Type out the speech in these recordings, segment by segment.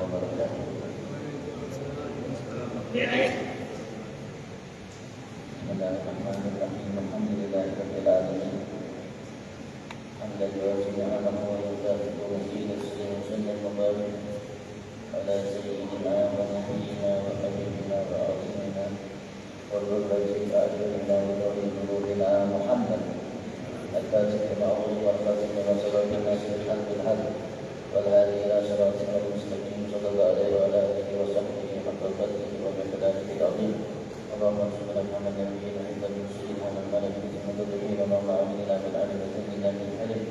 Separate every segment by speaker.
Speaker 1: wabarakatuh. Bismillahirrahmanirrahim. Alhamdulillahirabbil alamin. Hamdan yuwafi ni'amahu wa yukafi'u mazidah wa sallam wa barik ala sayyidina wa nabiyyina wa habibina wa azimina wa rubbatil a'yunina wa nurina Muhammad al-fatih al-ma'ruf wa al-fatih wa sallallahu nasir al-haq wal hadi ila siratal mustaqim sallallahu alaihi wa ala alihi wa sahbihi wa qadrihi wa miqdarihi al-azim. Allahumma salli ala Muhammad nabiyina wa ala alihi wa sahbihi wa qadrihi wa ma amilna bil alim wa inna min halim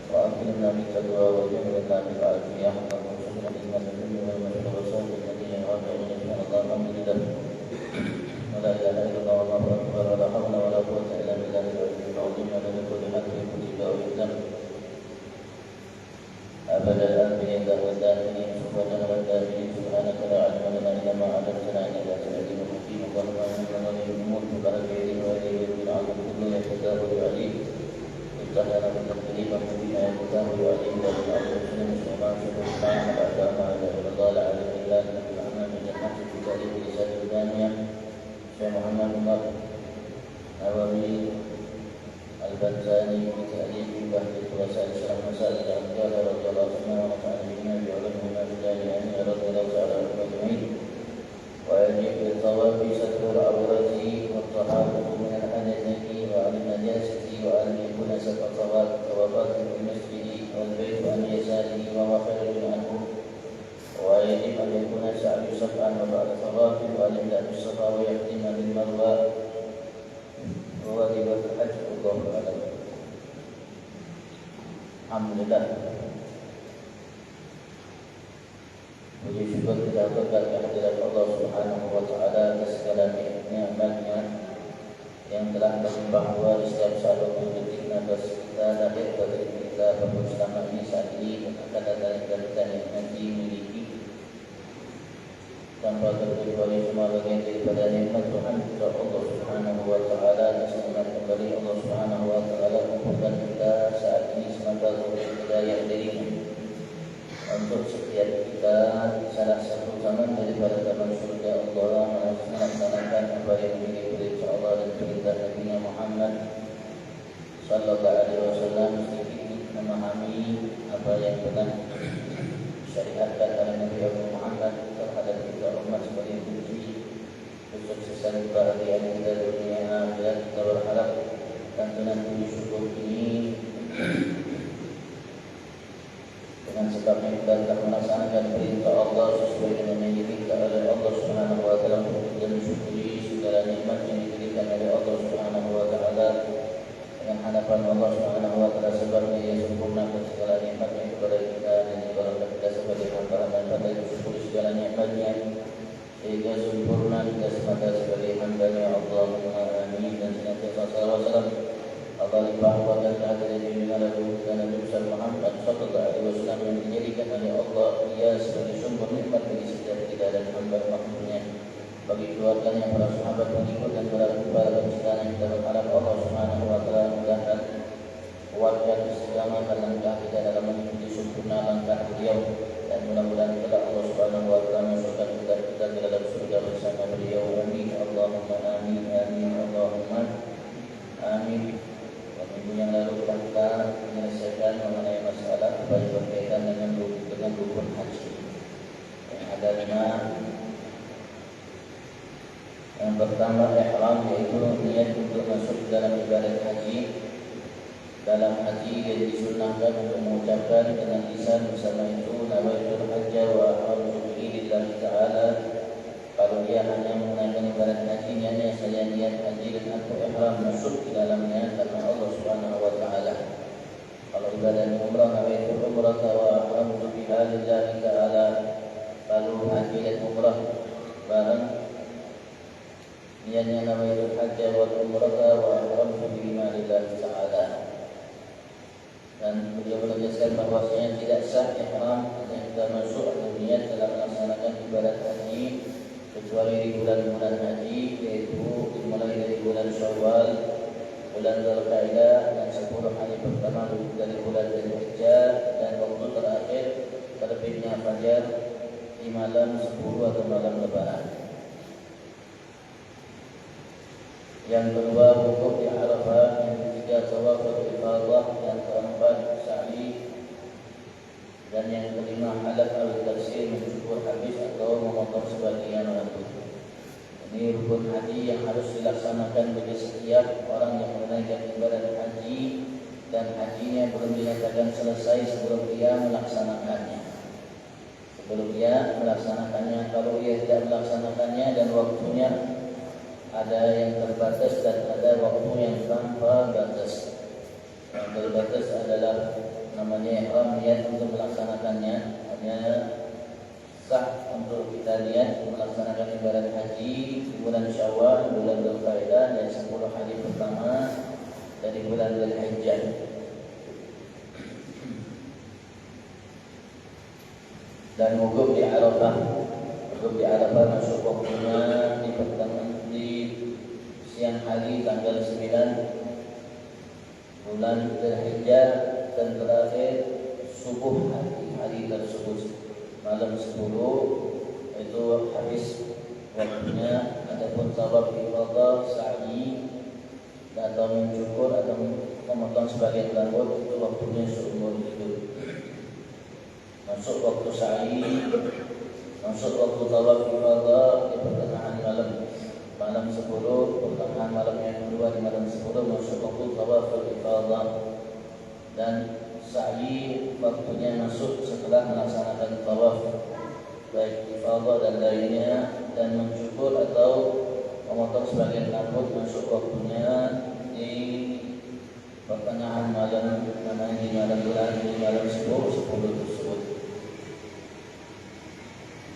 Speaker 1: wa akrimna bil taqwa wa jamilna bil afiyah wa qulna inna lillahi wa inna ilaihi raji'un. Alhamdulillah wa la ilaha illallah wallahu akbar wa la hawla wa la quwwata illa billahil aliyyil azim. Wa la kulli haqqin kutiba wa yuzam abada al-anbiya wa al-dahirin subhana wa ta'ala subhanaka la ilma lana illa ma 'allamtana innaka antal alimul hakim. Allahumma inna al-mulk barakatuhu wa ilayhi al-'amru kullu yaqdaru alim ittahana min al-kalim mubina yaqdaru alim wa al-amru kullu subhanahu wa ta'ala ba'da ma qala al-ilah al-aman min al-haqqi fi ta'lim lisan al-damiyah Syekh Muhammad Umar Nawawi Al-Banzani fi ta'lim bahri wasail salam masail al-qiyad radhiyallahu anhu wa ta'ala bina bi ulumi ma bidayani radhiyallahu ta'ala ajma'in. Wa yajib al-tawafi satr awrati wa tahaqqu min al-hadathi wa al-najasati wa an yakuna sab'a tawafat fi masjidi wal bayt an yasarihi wa ma kharij anhu. Wa yajib an yakuna sa'yu sab'an wa ba'da tawafi wa al-imla bis-safa wa yahtima bil-marwa wa wajibatul hajj. Allahu a'lam. Alhamdulillah. Puji syukur kita aturkan kehadirat Allah Subhanahu wa taala atas segala nikmat-Nya yang telah berlimpah ruah di setiap saat waktu detik nafas kita lahir dari kita bersama ini saat ini akan datang dari kita nikmati miliki tanpa terkecuali semua bagian daripada nikmat Tuhan kita Allah Subhanahu wa taala. Dan selamat kembali Allah Subhanahu wa taala kumpulkan kita saat ini semoga Allah hidayah darinya untuk setiap kita salah satu zaman daripada zaman surga Allah melaksanakan apa yang menjadi perintah Allah dan perintah Nabi Muhammad sallallahu alaihi wasallam, sedikit memahami apa yang telah disyariatkan oleh Nabi Muhammad terhadap kita umat sebagai kunci kesuksesan kebahagiaan kita dunia akhirat. Kita berharap santunan puji syukur ini dengan sebabnya kita telah melaksanakan perintah Allah sesuai dengan yang diminta oleh Allah Subhanahu wa taala untuk kita mensyukuri segala nikmat yang diberikan oleh Allah Subhanahu wa taala dengan hadapan Allah Subhanahu wa taala sebabnya Dia sempurnakan segala nikmatnya kepada kita dan ibaratkan kita sebagai hamba-hamba pada bersyukuri segala nikmatnya sehingga sempurna kita semata sebagai hamba-Nya. Allahumma amin. Dan senantiasa salawat salam Allah limpah ruahkan kehadiran junjungan Nabi dan Nabi besar Muhammad sallallahu alaihi wasallam yang dijadikan oleh Allah Dia sebagai sumber nikmat bagi setiap kita dan hamba makhluknya, bagi keluarganya, para sahabat, pengikut dan para penciptaan yang kita berharap Allah Subhanahu wa taala mudahkan kuatkan istiqamah langkah kita dalam mengikuti sempurna langkah beliau, dan mudah-mudahan kelak Allah Subhanahu wa taala masukkan kita ke dalam surga bersama beliau. Amin. Allahumma amin. Amin. Allahumma amin. Minggu yang lalu telah kita menyelesaikan mengenai masalah apa yang berkaitan dengan rukun haji yang ada 5. Yang pertama ihram, yaitu niat untuk masuk dalam ibadat haji. Dalam haji yang disunnahkan untuk mengucapkan dengan lisan bersama itu nawaitul hajja wa ahramtu bihi lillahi ta'ala. Kalau dia hanya menggunakan ibadat haji, niatnya saya niat haji dan aku ihram masuk di dalamnya karena Allah Subhanahu wa taala. Kalau ibadat umrah nawaitul umrah wa ahramtu biha lillahi ta'ala, lalu haji dan umrah bareng niatnya nawaitul hajja wal umrah wa ahramtu bihima lillahi ta'ala. Dan beliau menegaskan bahwasanya tidak sah ihram yang kita masuk atau niat dalam melaksanakan ibadat haji kecuali di bulan-bulan haji, yaitu dimulai dari bulan Syawal, bulan Dzulqa'dah dan 10 hari pertama dari bulan Dzulhijjah, dan waktu terakhir terbitnya fajar di malam 10 atau malam Lebaran. Yang kedua wukuf di Arafah, yang ketiga tawaful ifadah, yang keempat sa'i, dan yang kelima halal al-taksir, mencukur habis atau memotong sebagian rambut. Ini rukun haji yang harus dilaksanakan bagi setiap orang yang menunaikan ibadah haji dan hajinya belum dinyatakan selesai sebelum dia melaksanakannya. Kalau ia tidak melaksanakannya dan waktunya ada yang terbatas dan ada waktu yang tanpa batas. Yang terbatas adalah namanya ihram, niat untuk melaksanakannya. Hanya sah untuk kita niat melaksanakan ibadah haji di bulan Syawal, bulan Dzulqa'dah, dan 10 hari pertama dari bulan Dzulhijjah. Dan wukuf di Arafah. Wukuf di Arafah masuk waktunya di siang hari tanggal 9 bulan Dzulhijjah dan terakhir subuh hari tersebut malam 10 itu habis waktunya. Adapun tawaf ifadah, sa'i atau mencukur atau memotong sebagian rambut itu waktunya seumur hidup. Masuk waktu sa'i, masuk waktu tawaf ifadah di pertengahan malam 10, pertengahan malam yang kedua di malam 10 masuk waktu tawaf ifadah, dan sa'i waktunya masuk setelah melaksanakan tawaf baik ifadah dan lainnya, dan mencukur atau memotong sebagian rambut masuk waktunya di pertengahan malam, namanya di malam bulan, di malam 10 tersebut,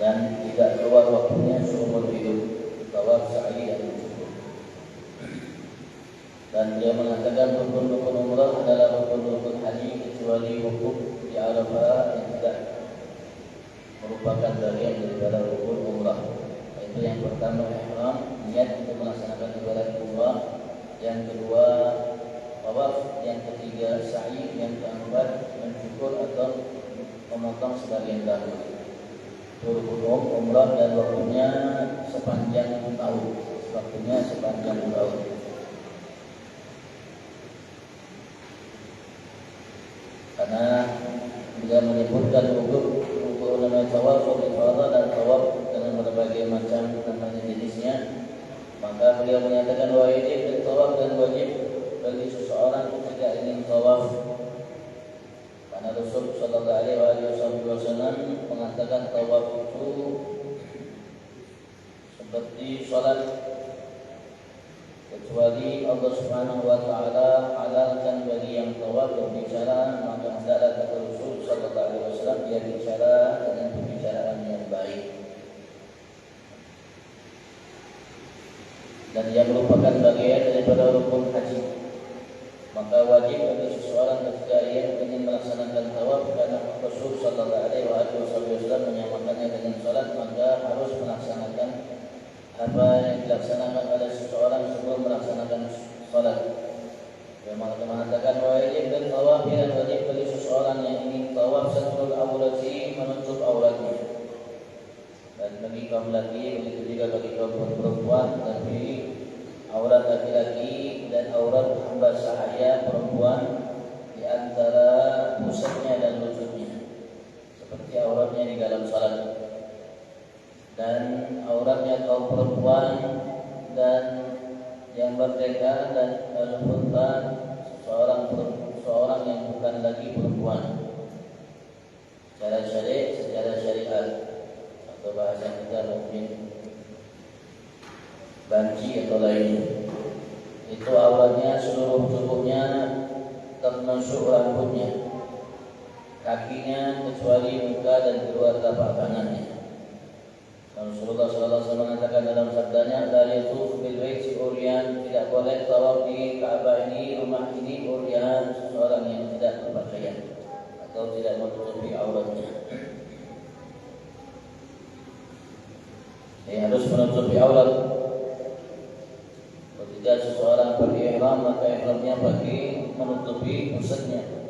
Speaker 1: dan tidak keluar waktunya seumur hidup tawaf, sa'i dan mencukur. Dan dia mengatakan rukun-rukun umrah adalah rukun-rukun haji kecuali wukuf di Arafah yang tidak merupakan bagian daripada rukun umrah. Itu yang pertama ihram, niat untuk melaksanakan ibadah umrah. Yang kedua tawaf, yang ketiga sa'i, yang keempat mencukur atau memotong sebagian rambut. Itu rukun umrah dan waktunya sepanjang tahun. Karena dia menyebutkan wukuf namanya tawaf ifadah dan tawaf dengan berbagai macam namanya jenisnya, maka beliau menyatakan wajib dan tawaf dan wajib bagi seseorang ketika ingin tawaf. Karena Rasul sallallahu alaihi wasallam mengatakan tawaf itu seperti salat, kecuali Allah Subhanahu wa taala halalkan bagi yang tawaf berbicara, maka hendaklah kata Rasul sallallahu alaihi wasallam dia bicara dengan pembicaraan yang baik. Dan dia merupakan bagian daripada rukun haji. Maka wajib bagi seseorang ketika ia ingin melaksanakan tawaf, karena Rasul sallallahu alaihi wasallam menyamakannya dengan salat, maka harus melaksanakan apa yang dilaksanakan oleh seseorang sebelum melaksanakan salat. Dia mengatakan wajib dan tawaf dan wajib bagi seseorang yang ingin tawaf satrul aurati, menutup auratnya. Dan bagi kaum laki, begitu juga bagi kaum perempuan, tapi aurat laki-laki dan aurat hamba sahaya perempuan di antara pusatnya dan lututnya, seperti auratnya di dalam salat. Dan auratnya kaum perempuan dan yang merdeka dan unta seorang yang bukan lagi perempuan secara syariat atau bahasa kita mungkin banci atau lainnya. Itu auratnya seluruh tubuhnya termasuk rambutnya, kakinya kecuali muka dan kedua telapak tangannya. Rasulullah SAW mengatakan dalam sabdanya, la yatuf bil baiti uryan, tidak boleh tawaf di Ka'bah ini, rumah ini uryan, seseorang yang tidak berpakaian atau tidak menutupi auratnya. Dia harus menutupi aurat. Ketika seseorang berihram, maka ihramnya bagi menutupi pusatnya.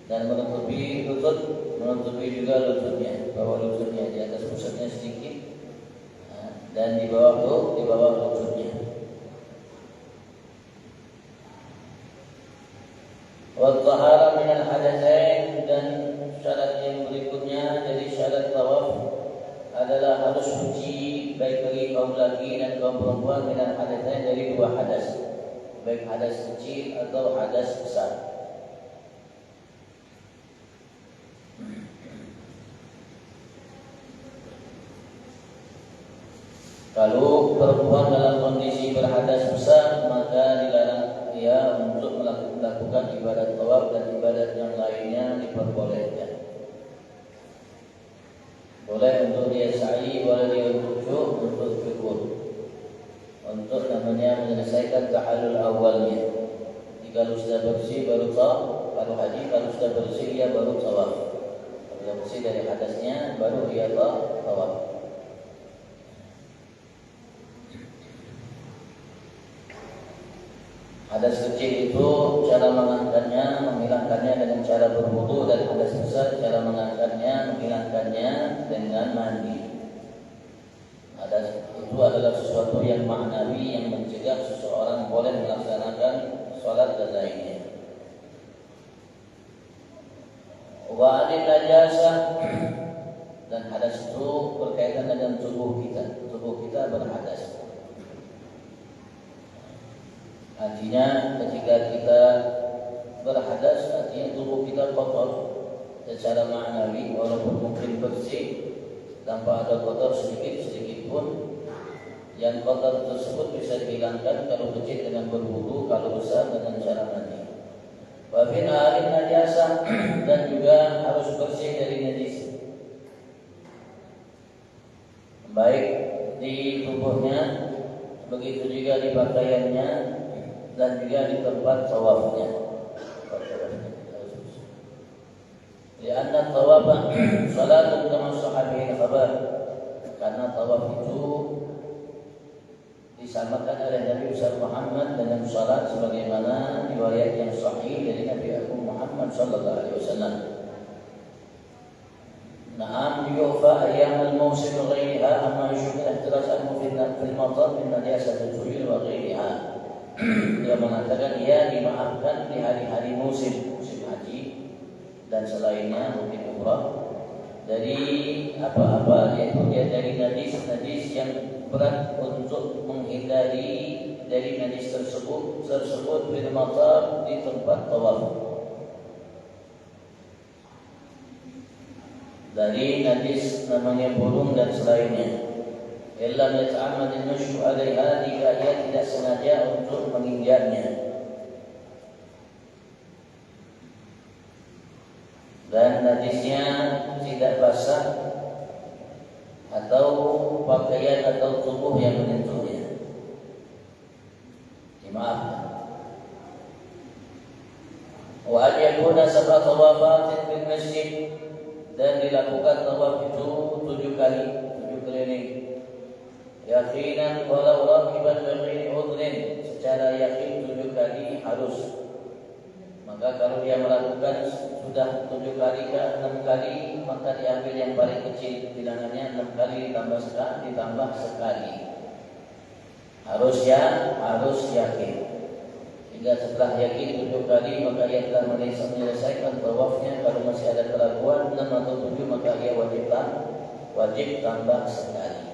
Speaker 1: dan menutupi lutut, menutupi juga lututnya, bawah lututnya, di atas pusatnya sedikit, dan di bawah lututnya. Wa tahara min al-hadatsain, dan syarat yang berikutnya dari syarat tawaf adalah harus suci baik bagi kaum laki dan kaum perempuan min al-hadatsain dari dua hadas, baik hadas kecil atau hadas besar. Kalau perempuan dalam kondisi berhadas besar, maka dilarang dia untuk melakukan ibadat tawaf dan ibadat yang lainnya diperbolehkan. Boleh untuk dia sa'i, boleh dia untuk syukur, untuk namanya menyelesaikan tahallul awalnya. Jika sudah bersih baru tawaf, kalau haji kalau sudah bersih dia baru tawaf. Kalau sudah bersih dari hadasnya baru dia tawaf. Hadas kecil itu cara mengangkatnya, menghilangkannya dengan cara berwudu, dan hadas besar cara mengangkatnya, menghilangkannya dengan mandi. Hadas itu adalah sesuatu yang maknawi yang mencegah seseorang boleh melaksanakan sholat dan lainnya. Wa anil najasah, dan hadas itu berkaitan dengan tubuh kita. Tubuh kita berhadas. Artinya ketika kita berhadas, artinya tubuh kita kotor secara ma'nawi, walaupun mungkin bersih tanpa ada kotor sedikit pun, yang kotor tersebut bisa dihilangkan kalau kecil dengan berwudu, kalau besar dengan cara mandi. Wa min alin najasah, dan juga harus bersih dari najis, baik di tubuhnya, begitu juga di pakaiannya, dan juga di tempat tawafnya. Lianna tawafa salatun kama sahabihi khabar, karena tawaf itu disamakan oleh Nabi Muhammad dengan salat sebagaimana riwayat yang sahih dari Nabi Muhammad sallallahu alaihi wasallam. Na'am yufa ayyam al-mawsim ghairiha amma yushbih ihtiras al-mufiddat fil matar min najasat al-tuyul wa ghairiha. Dia mengatakan ia dimaafkan di hari-hari musim haji dan selainnya, mungkin umrah, dari apa-apa, yaitu dia dari najis yang berat, untuk menghindari dari najis tersebut bil matar, di tempat tawaf, dari najis namanya burung dan selainnya. Illa yata'ammad al-mashyu 'alaiha, jika ia tidak sengaja untuk menginjaknya, dan najisnya tidak basah atau pakaian atau tubuh yang menyentuhnya, dimaafkan. Wa an yakuna sab'a tawafatin bil masjid, dan dilakukan tawaf itu 7 kali, 7 keliling. Yaqinan walau raqiban bighairi udhrin, secara yakin 7 kali harus. Maka kalau dia melakukan sudah 7 kali ke 6 kali, maka diambil yang paling kecil bilangannya, 6 kali ditambah sekali. Harus yakin. Hingga setelah yakin 7 kali, maka ia telah menyelesaikan tawafnya. Kalau masih ada keraguan 6 atau 7, maka ia wajib tambah sekali.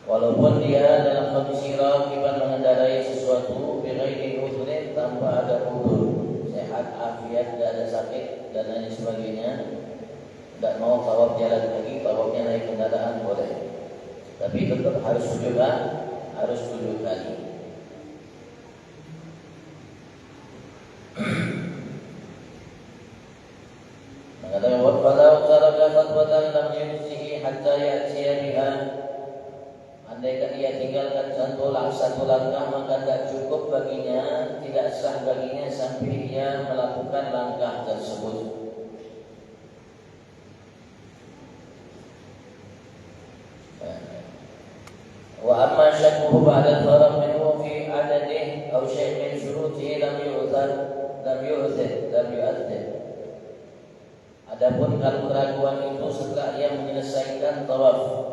Speaker 1: Walaupun dia dalam kondisi raqiban, mengendarai sesuatu bighairi udhrin, tanpa ada udzur, sehat, afiat, tidak ada sakit dan lain sebagainya, tidak mau tawaf jalan lagi, tawafnya naik kendaraan boleh, tapi tetap harus 7 kali. Mengatakan wa falau taraka khatwatan lam yujzihi hatta ya'tiya biha, andaikan ia tinggalkan satu langkah, maka tidak cukup baginya, tidak sah baginya sampai ia melakukan langkah tersebut. Wa amma syakkuhu ba'da al-faraq minhu fi adadihi aw syai' min syurutihi lam yu'thar, lam yu'adzib. Adapun kalau keraguan itu setelah ia menyelesaikan tawaf,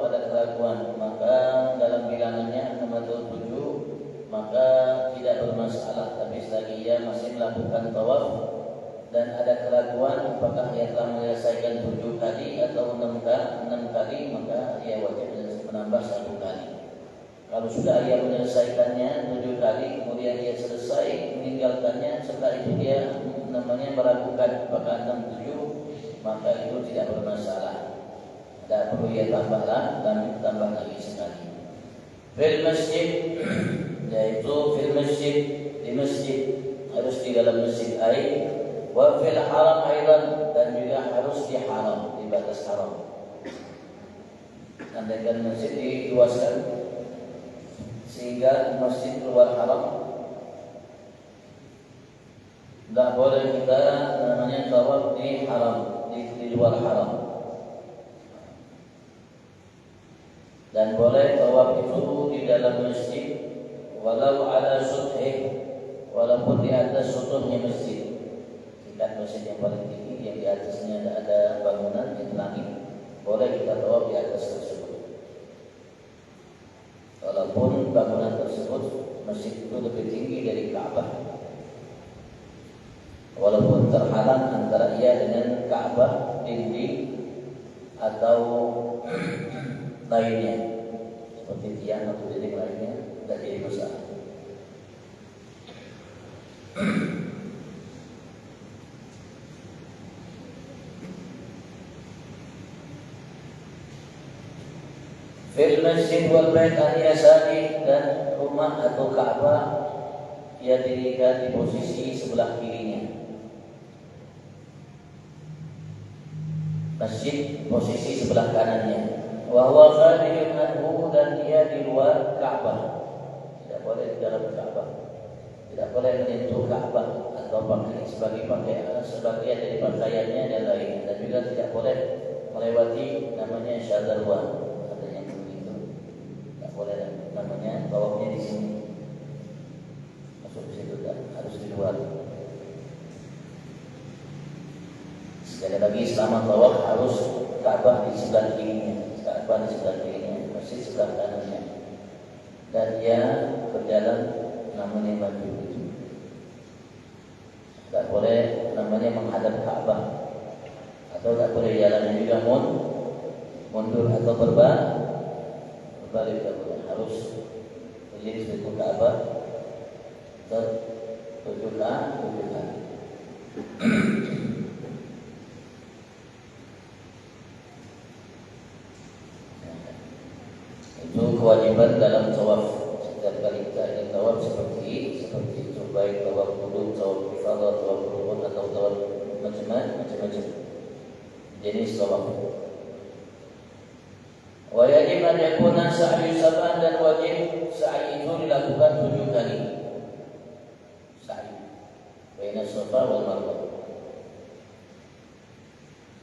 Speaker 1: ada keraguan, maka dalam bilangannya 67, maka tidak bermasalah. Tapi selagi ia masih melakukan tawaf dan ada keraguan apakah ia telah menyelesaikan 7 kali atau 6 kali, maka ia wajib menambah 1 kali. Kalau sudah ia menyelesaikannya 7 kali, kemudian ia selesai meninggalkannya, setelah itu dia meragukan apakah 6, 7, maka itu tidak bermasalah. Tak perlu ia tambahlah dan tambah lagi sekali. Fil masjid, yaitu fil masjid, di masjid, harus di dalam masjid air. Wa fil haram aidan, dan juga harus di haram, di batas haram. Andaikan masjid diluaskan sehingga masjid keluar haram, tidak boleh kita tawaf di haram, di luar haram. Dan boleh tawaf itu di dalam masjid walau ala suthih, walaupun di atas sutuhnya masjid. Tingkat masjid yang paling tinggi yang di atasnya ada bangunan yang langit, boleh kita tawaf di atas tersebut. Walaupun bangunan tersebut, masjid itu lebih tinggi dari Ka'bah, walaupun terhalang antara ia dengan Ka'bah, dinding atau lainnya, seperti tiang atau dinding lainnya, tidak jadi masalah. Fil masjid wal bait al-yasari, dan rumah atau Ka'bah ia dirikan di posisi sebelah kirinya. Masjid posisi sebelah kanannya. Wa huwa kharijun anhu, dan ia di luar Ka'bah. Tidak boleh di dalam Ka'bah. Tidak boleh menyentuh Ka'bah atau pakai sebagian dari pakaiannya dan lainnya. Dan juga tidak boleh melewati namanya syadzalwan. Katanya begitu. Tidak boleh namanya tawafnya di sini. Masuk di situ, harus di luar. Sekali lagi, selama tawaf harus Ka'bah di sebelah kirinya, masjid sebelah kanannya, dan ia berjalan namanya maju itu. Tak boleh namanya menghadap Ka'bah, atau tak boleh jalannya juga mundur atau berbalik, tak boleh. Harus berdiri seperti Ka'bah dan tujukan. Itu kewajiban dalam tawaf. Setiap kali kita ingin tawaf seperti itu, baik tawaf qudum, tawaf ifadah, tawaf rukun, atau tawaf macam-macam jenis tawaf. Wa yajib an yakuna sa'yu sab'an, dan wajib sa'i itu dilakukan 7 kali. Sa'i baina Safa wal Marwah.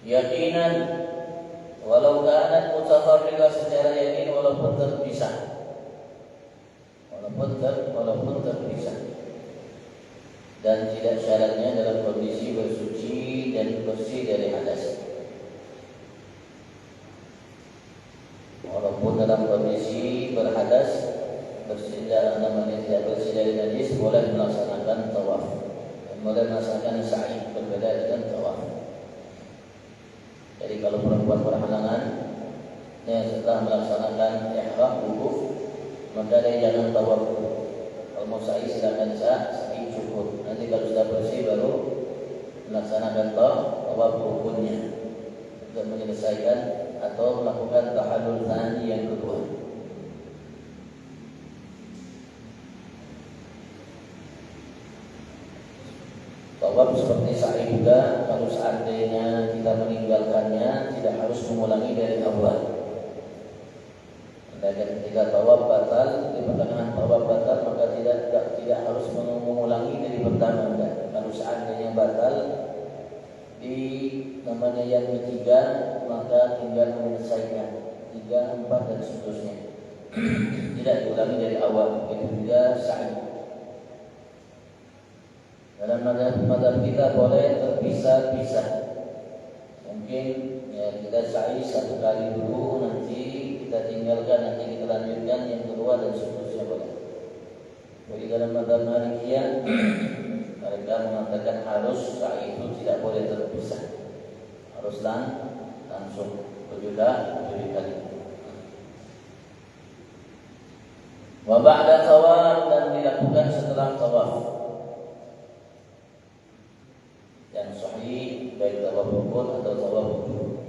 Speaker 1: Yaqinan, walau kanat mutafarriqah, secara yakin walaupun terpisah. Dan tidak syaratnya dalam kondisi bersuci dan bersih dari hadas. Walaupun dalam kondisi berhadas, bersih tidak bersih dari najis, boleh melaksanakan tawaf, boleh melaksanakan sa'i, berbeda dengan tawaf. Jadi kalau perempuan berhalangan yang setelah melaksanakan ihram wukuf, maka dia jangan tawaf. Kalau mau sa'i silakan sa'i cukup. Nanti kalau sudah bersih baru melaksanakan tawaf rukunnya untuk menyelesaikan atau melakukan tahallul tsani yang kedua. Tawaf seperti sa'i juga, kalau seandainya kita meninggalkannya tidak harus mengulangi dari awal. Dan ketika tawaf batal, di pertengahan tawaf batal, maka tidak harus mengulangi dari pertama. Kalau seandainya batal di namanya yang ketiga, maka tinggal menyelesaikan 3, 4 dan seterusnya. Tidak diulangi dari awal. Begitu juga sa'i. Dalam madhab kita boleh terpisah-pisah. Mungkin ya kita sa'i satu kali dulu, nanti kita tinggalkan, nanti kita lanjutkan yang kedua dan seterusnya boleh. Jadi dalam madhab Malikiyah mereka mengatakan harus sa'i itu tidak boleh terpisah, harus langsung 7 kali. Wa ba'da tawaf, dan dilakukan setelah tawaf. Yang sahih baik tawaf rukun atau tawaf wujud.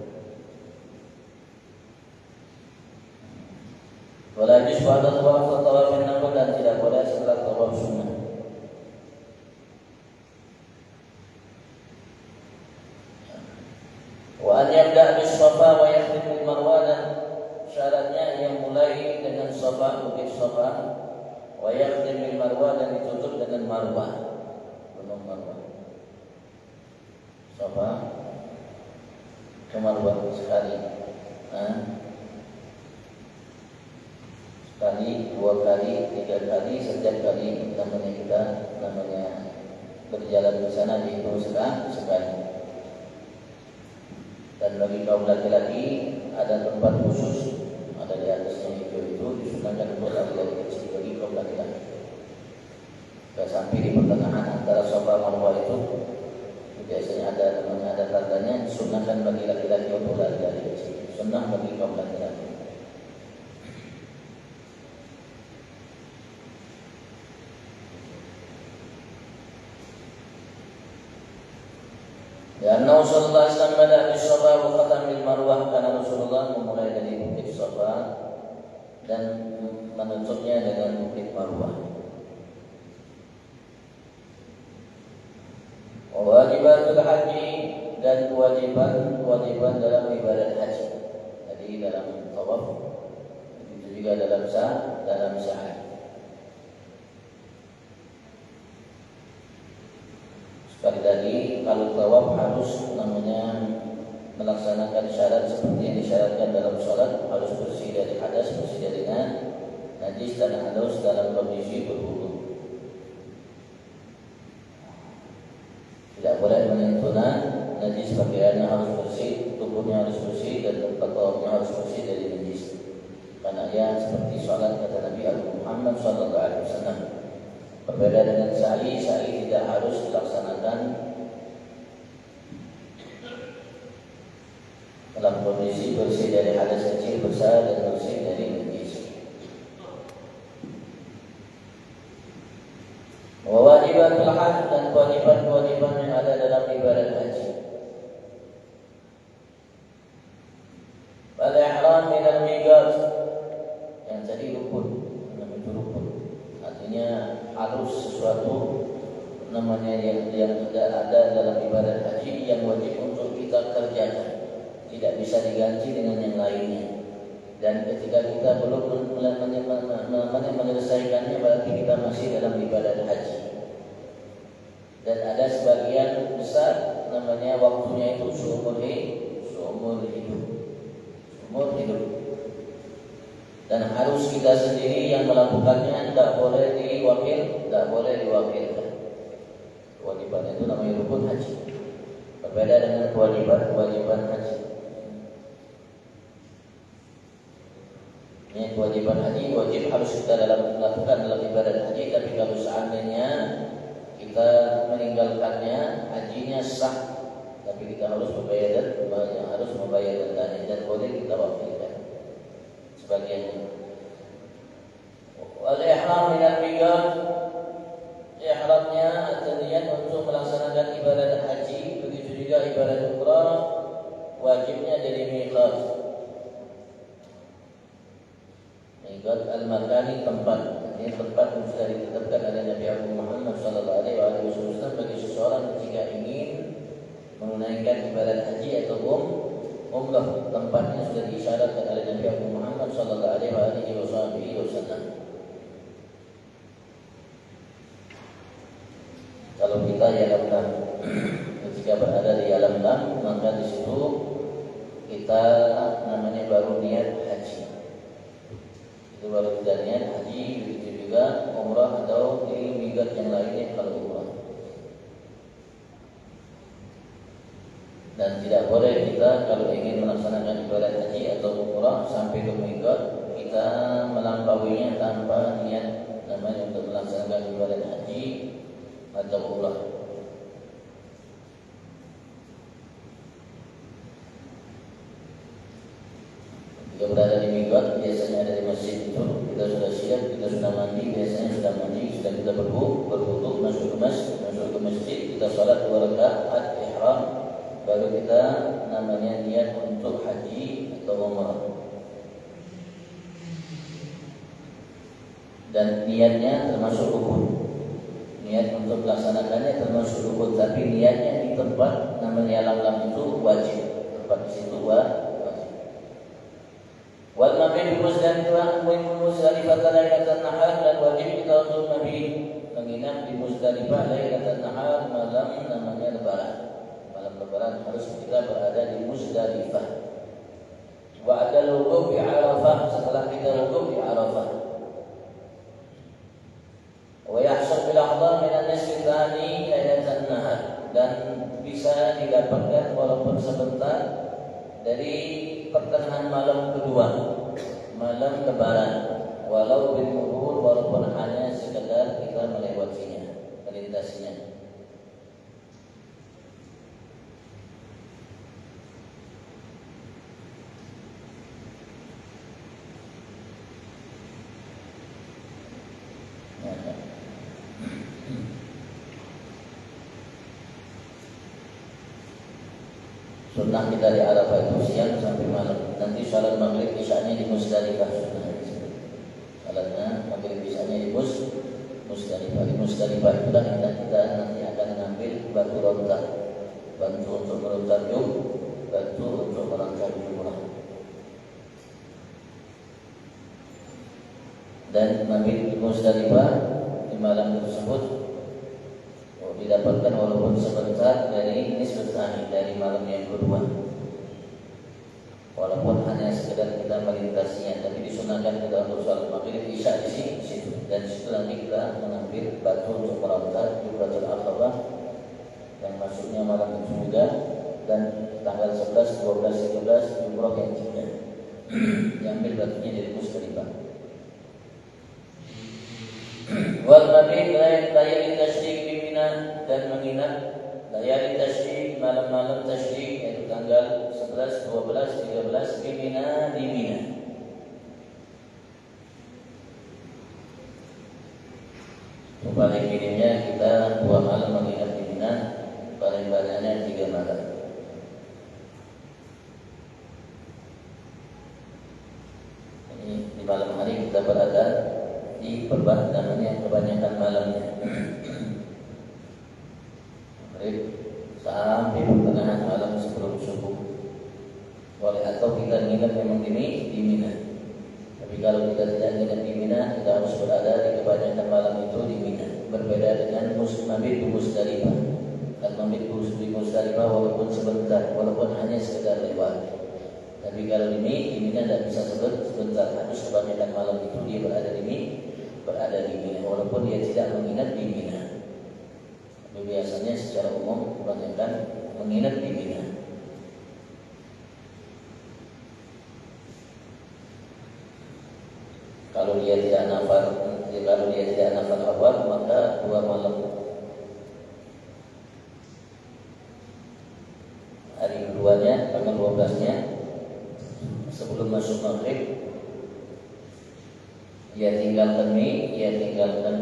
Speaker 1: Wala yajuz ba'da tawaf atau tawaf nafil, dan tidak boleh setelah tawaf sunnah. Wa an yabda' bis Safa wa yakhtim bil Marwa, dan syaratnya yang mulai dengan Safa, bukit Safa, wa yakhtim bil Marwa, dan ditutup dengan Marwah, gunung Marwah. Safa ke Marwah sekali, sekali, 2 kali, 3 kali, setiap kali namanya berjalan ke sana dihitung sekali. Dan bagi kaum laki-laki ada tempat khusus, ada di atasnya hijau itu, disunahkan untuk laki-laki kecil bagi kaum laki-laki. Tidak sampai di pertengahan antara Safa Marwah itu, biasanya ada tandanya disunahkan bagi laki-laki untuk laki-laki kecil, sunnah bagi kaum laki-laki. Ya Rasulullah sallallahu alaihi wasallam bada bis Safa wa khatam bil Marwah, karena Rasulullah memulai dari bukit Safa dan menutupnya dengan bukit Marwah. Wajibatul haji, dan kewajiban dalam ibadat haji. Jadi dalam tawaf, itu juga dalam sa'i. Sekali lagi, kalau tawaf harus melaksanakan syarat seperti yang disyaratkan dalam sholat, harus bersih dari hadas, bersih dari najis dan hadas dalam kondisi berwudu. Tidak boleh menyentuh najis, pakaiannya harus bersih, tubuhnya harus bersih, dan tempat tawafnya harus bersih dari najis. Karena ya seperti sholat kata Nabi Muhammad SAW. Berbeda dengan sa'i tidak harus dilaksanakan dalam kondisi bersih dari hadas kecil, besar, dan bersih dari najis. Wajibatul hajj, dan kewajiban yang ada dalam ibadat haji. Pada ihram min al-miqat, yang tadi rukun, namanya rukun. Artinya harus sesuatu yang ada dalam ibadat haji yang wajib untuk kita kerjakan, tidak bisa diganti dengan yang lainnya. Dan ketika kita belum menyelesaikannya, berarti kita masih dalam ibadat haji. Dan ada sebagian besar waktunya itu seumur hidup. Dan harus kita sendiri yang melakukannya, tidak boleh diwakilkan. Kewajiban itu namanya rukun haji. Berbeda dengan kewajiban haji. Ini kewajiban haji wajib harus kita lakukan dalam ibadat haji, tapi kalau seandainya kita meninggalkannya, hajinya sah, tapi kita harus membayar dendanya, dan boleh kita wakilkan sebagiannya. Wal ihram min al-miqat, ihramnya atau niat untuk melaksanakan ibadat haji, begitu juga ibadat umrah, wajibnya dari miqat. Miqat al-makani, tempat. Ini tempat yang sudah ditetapkan oleh Nabi Muhammad sallallahu alaihi wasallam bagi seseorang ketika ingin menunaikan ibadat haji atau umrah. Tempatnya sudah disyaratkan oleh Nabi Muhammad sallallahu alaihi wasallam. Kalau kita di alam lam, ketika berada di alam lam, maka di situ kita baru niat haji. Itu baru kita niat haji, begitu juga umrah atau di miqat yang lainnya kalau umrah. Dan tidak boleh kita kalau ingin melaksanakan ibadah haji atau umrah sampai ke miqat kita melampauinya tanpa niat namanya untuk melaksanakan ibadah haji atau umrah. Jika berada di miqat biasanya ada di masjid itu kita sudah siap, kita sudah mandi, biasanya sudah mandi, sudah kita berwudu, masuk ke masjid, kita salat 2 rakaat ihram, baru kita namanya niat untuk haji atau umrah. Dan niatnya termasuk rukun. Niat untuk melaksanakannya termasuk rukun, tapi niatnya di tempat namanya alam itu wajib. Tempat di situ wajib. Wal mabit Muzdalifah wa Muzdalifah lailatan nahar, dan wajib kita untuk mabit menginap di Muzdalifah lailatan nahar, malam namanya lebaran. Malam lebaran harus kita berada di Muzdalifah. Wa adal wukuf di Arafah, setelah kita wukuf di Arafah. Wa yahsul bil ahdar min an-nisfi tsani lailatan nahar, dan bisa didapatkan walaupun sebentar dari pertengahan malam kedua, malam lebaran, walau bil murur, walaupun hanya sekedar kita melewatinya, melintasinya. Sunnah kita di Arafah itu siang sampai malam. Nanti salat maghrib isya'nya di Muzdalifah. Salatnya maghrib isya'nya di Muzdalifah. Di Muzdalifah itu kan kita nanti akan mengambil batu lontar, batu untuk melontar batu untuk melangkah jumrah. Dan mabit di Muzdalifah di malam tersebut didapatkan walaupun sebentar dari nisbatani, dari malam yang kedua, walaupun hanya sekedar kita melintasinya, tapi disunahkan kita untuk salat maghrib isya di situ, dan di situ nanti kita mengambil batu untuk melontar Jumratul Aqabah yang masuknya malam itu juga, dan tanggal 11, 12, 13 jumrah yang juga diambil batunya dari Muzdalifah. Wal mabit layali tasyrik di Mina, dan menginap layali tasyrik, malam-malam tasyrik, yaitu tanggal 11, 12, 13 di Mina. Paling minimnya kita 2 malam menginap di Mina, paling banyaknya 3 malam. Ini di malam hari kita berada di namanya kebanyakan malamnya sampai pertengahan malam sebelum subuh. Boleh atau kita nginep memang di Mina. Tapi kalau kita tidak nginep di Mina, kita harus berada di kebanyakan malam itu di Mina. Berbeda dengan mabit di Muzdalifah. Dan mabit di Muzdalifah walaupun sebentar, walaupun hanya sekedar lewat. Tapi kalau di Mina tidak bisa sebentar, harus kebanyakan malam itu dia berada di Mina, walaupun dia tidak menginap di Mina. Tapi biasanya secara umum kebanyakan menginap di Mina. Kalau dia tidak nafar awal, maka 2 malam. Hari keduanya, tanggal 12-nya, sebelum masuk maghrib, dia tinggalkan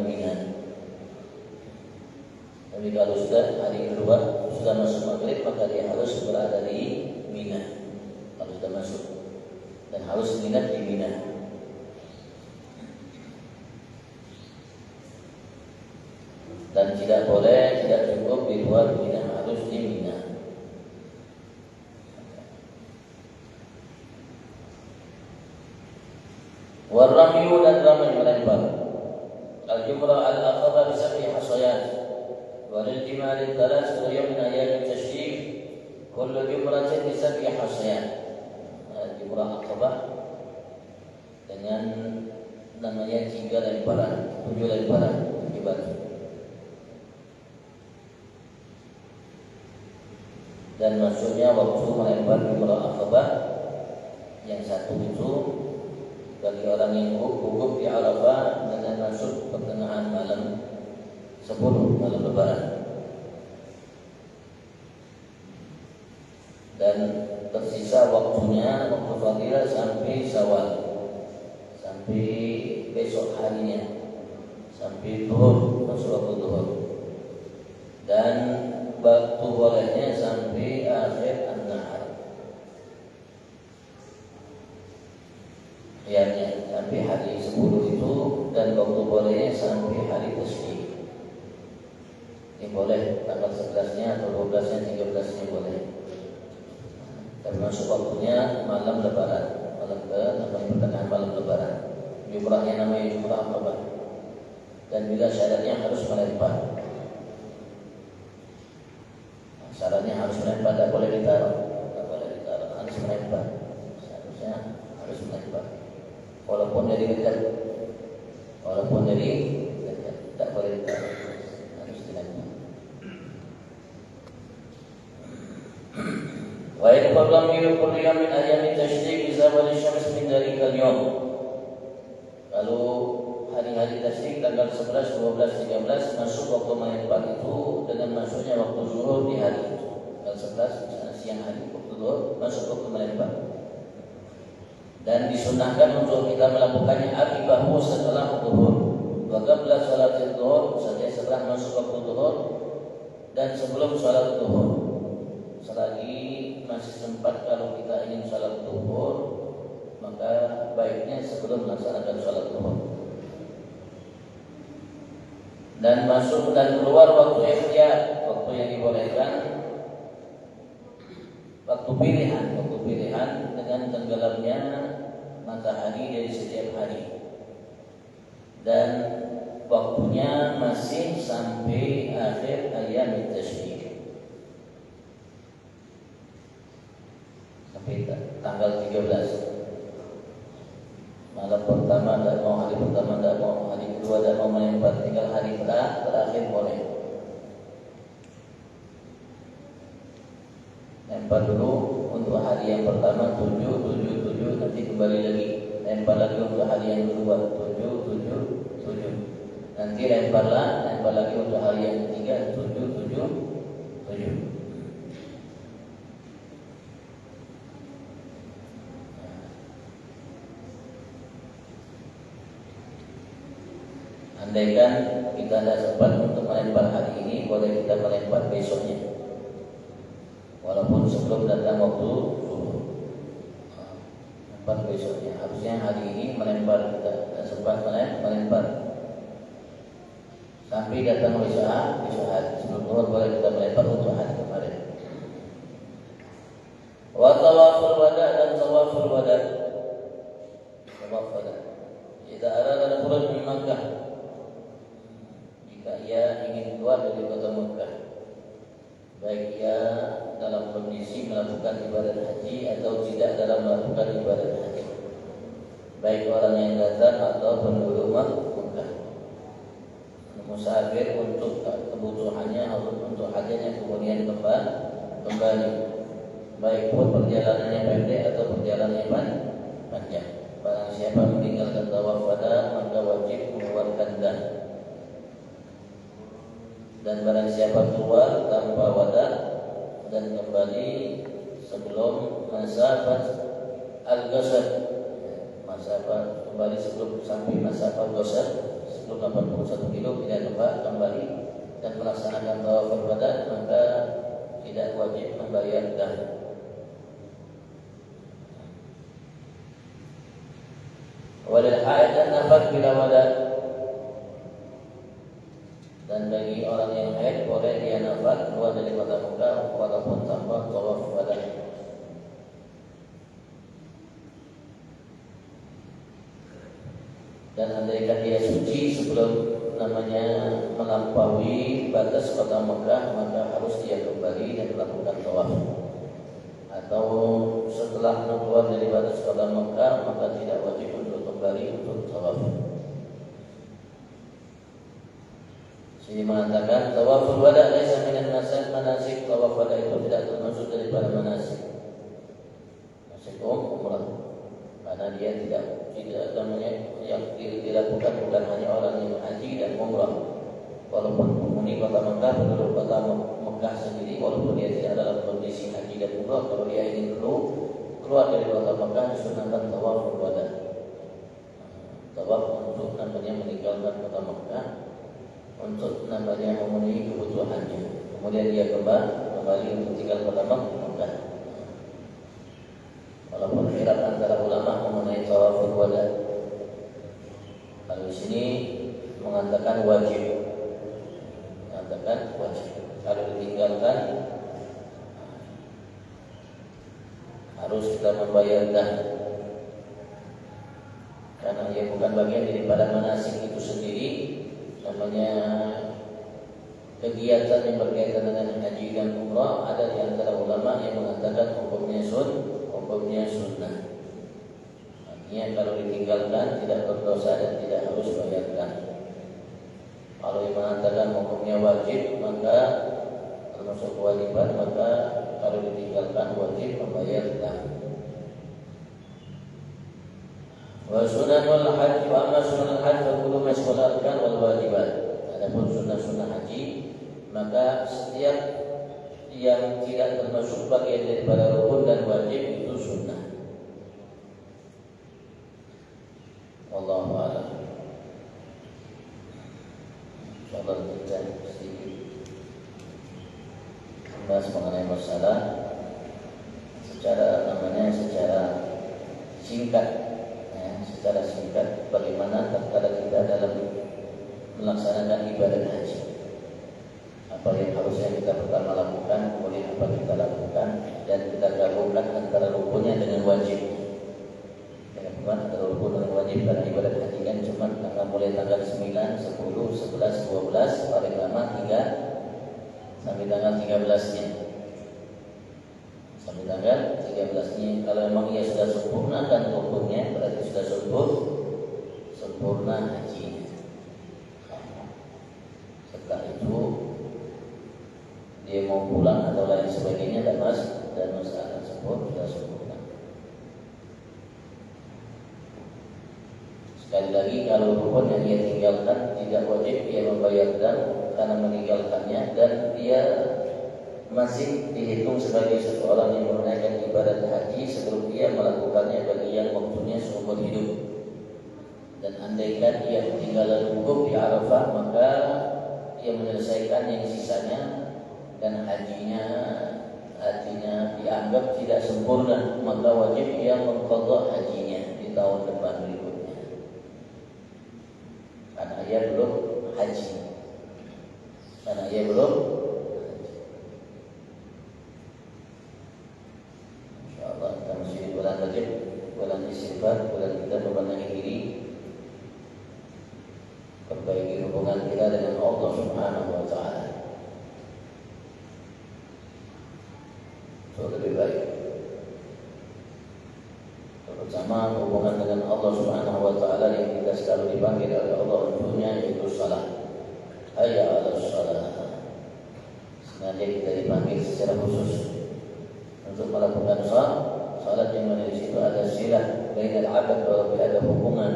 Speaker 1: Mina. Tapi kalau sudah hari kedua sudah masuk maghrib, maka dia harus berada di Mina. Kalau sudah masuk, dan harus menginap di Mina. Dan tidak cukup di luar Mina, harus di Mina. Warramyu, dan ramai melempar. Al-jumrah al-aqabah bi 7 hasayat. Walil jimali talas wa yawm min ayyam at-tashrik. Kullu jumratin bi 7 hasayat. Jumrah aqabah dengan namanya 3 lemparan, 7 lemparan di batu. Dan maksudnya waktu melempar jumrah Aqabah yang satu itu bagi orang yang wukuf di Arafah dengan masuk pertengahan malam 10 malam Lebaran, dan tersisa waktunya waktu fadilah sampai Syawal, sampai besok harinya, sampai zuhur, masuk waktu zuhur, dan waktu bolehnya sampai akhir an-nahar, sampai hari 10 itu, dan waktu bolehnya sampai hari Tasyrik. Ini boleh tanggal 11-nya atau 12-nya, 13-nya boleh. Termasuk waktunya malam Lebaran, malam pertengahan malam Lebaran. Jumrahnya namanya jumrah Aqabah, dan juga syaratnya harus melempar. Syaratnya harus melempar, tidak boleh ditaruh, harus melempar. Seharusnya harus melempar. Walaupun dari dekat, tak boleh ditaruh, harus dilempar. Wa in fadlam min kulli yawmin ayami tasyrik bi zawali syams min dhalikal yawm. Kalau hari-hari tasyrik tanggal 11, 12, 13 masuk waktu melempar itu dengan masuknya waktu zuhur di hari itu. Tanggal 11 misalnya siang hari waktu zuhur masuk waktu melempar. Dan disunahkan untuk kita melakukannya akibahu setelah zuhur. Wa qabla salatil zuhur, setelah masuk waktu zuhur dan sebelum salat zuhur. Selagi masih sempat kalau kita ingin salat zuhur, maka baiknya sebelum melaksanakan salat zuhur. Dan masuk dan keluar waktu ikhtiyar, waktu yang dibolehkan, waktu pilihan dengan tenggelamnya matahari dari setiap hari, dan waktunya masih sampai akhir ayam tasyrik, sampai tanggal 13. Malam pertama tidak mau, hari pertama tidak mau, hari kedua tidak mau melempar, tinggal hari terakhir boleh. Lempar dulu untuk hari yang pertama 7, nanti kembali lagi lempar lagi untuk hari yang kedua 7. Nanti lempar lagi untuk hari yang ketiga 7. Andaikan kita tidak sempat untuk melempar hari ini, boleh kita melempar besoknya, walaupun sebelum datang waktu zuhur. Lempar besoknya. Harusnya hari ini melempar, kita tidak sempat melempar sampai datang besok hari. Sebelum zuhur boleh kita melempar untuk hari kemarin. Wa tawaful wada dan tawaful wada. Jika arada al-khuruj min Makkah, jika ia ingin keluar dari kota Makkah, baik ia dalam kondisi melakukan ibadat haji atau tidak dalam melakukan ibadat haji, baik orang yang datang atau penduduk Makkah, musafir untuk kebutuhannya atau untuk hajatnya kemudian kembali, baik pun perjalanannya pendek atau perjalanannya panjang. Barang siapa meninggalkan tawaf wada, maka wajib mengeluarkan dah. Dan barang siapa keluar tanpa wada dan kembali sebelum masafat al-ghasar, masafat kembali sebelum sampai masafat al-ghasar, sebelum 81 kilo tidak kembali dan melaksanakan tawaf wada, maka tidak wajib membayar dah. Walil haid dan nafas bila wada, dan bagi orang yang haid boleh dia nafas keluar dari kota Mekah walaupun tanpa tawaf wada. Dan andaikan dia suci sebelum namanya melampaui batas kota Mekah, maka harus dia kembali dan melakukan tawaf. Atau setelah keluar dari batas kota Mekah, maka tidak wajib untuk kembali untuk tawaf. Jadi mengatakan tawaful wada laisa minan manasik tawaf wada itu tidak termasuk daripada manasik. Manasik umrah. Karena dia tidak namanya yang dilakukan bukan hanya orang yang haji dan umrah. Walaupun penghuni kota Mekah, penduduk kota Mekah sendiri, walaupun dia tidak dalam kondisi haji dan umrah, kalau dia ingin keluar dari kota Mekah, disunahkan tawaf wada. Tawaf untuk namanya meninggalkan kota Mekah, untuk namanya memenuhi kebutuhannya. Kemudian dia kembali untuk tinggal kota Mekah. Walaupun khilaf antara ulama mengenai tawaf wada. Kalau di sini mengatakan wajib. Kalau ditinggalkan harus kita membayarkan, karena ia bukan bagian daripada manasik itu sendiri. Namanya kegiatan yang berkaitan dengan haji dan umrah, ada di antara ulama yang mengatakan hukumnya sunnah. Artinya kalau ditinggalkan tidak berdosa dan tidak harus bayarkan. Kalau yang mengatakan hukumnya wajib, maka termasuk kewajiban, maka kalau ditinggalkan wajib membayarkan. Wa sunanul haji wa amma sunanul haji fa kullu ma yashghalkan wal wajibat. Adapun sunnah haji, maka setiap yang tidak termasuk bagian daripada rukun dan wajib itu sunnah. Wallahu a'lam. Insyaallah kita sedikit membahas mengenai masalah secara singkat bagaimana tatkala kita dalam melaksanakan ibadah haji. Apa yang harusnya kita pertama lakukan, kemudian apa kita lakukan, dan kita gabungkan antara rukunnya dengan wajib. Bukan antara rukun dengan wajib, karena ibadah haji kan cuma mulai tanggal 9, 10, 11, 12, paling lama 3 sampai tanggal 13-nya. Sampai tanggal 13-nya. Kalau memang ia sudah sempurnakan rukunnya, berarti sudah sempurna haji. Setelah itu dia mau pulang atau lain sebagainya dan masalah tersebut sudah sempurna. Sekali lagi, kalau rukun yang dia tinggalkan tidak wajib dia membayarkan karena meninggalkannya, dan dia masih dihitung sebagai seseorang yang menunaikan ibadah haji sebelum dia melakukannya bagi yang waktunya seumur hidup. Dan andaikan ia ketinggalan wukuf di Arafah, maka ia menyelesaikan yang sisanya dan hajinya dianggap tidak sempurna, maka wajib ia mengqadha hajinya di tahun depan berikutnya, karena ia belum haji. Insyaallah kita masih di bulan Rajab, bulan istighfar, bulan kita membenahi diri, perbaiki hubungan kita dengan Allah Subhanahu wa taala. Lebih baik, terutama hubungan dengan Allah Subhanahu wa taala yang kita selalu dipanggil oleh Allah untuknya, yaitu salat. Hayya 'alas shalah. Sengaja kita dipanggil secara khusus untuk melakukan salat, yang mana di situ ada silah bainal 'abd wa rabbil, ada hubungan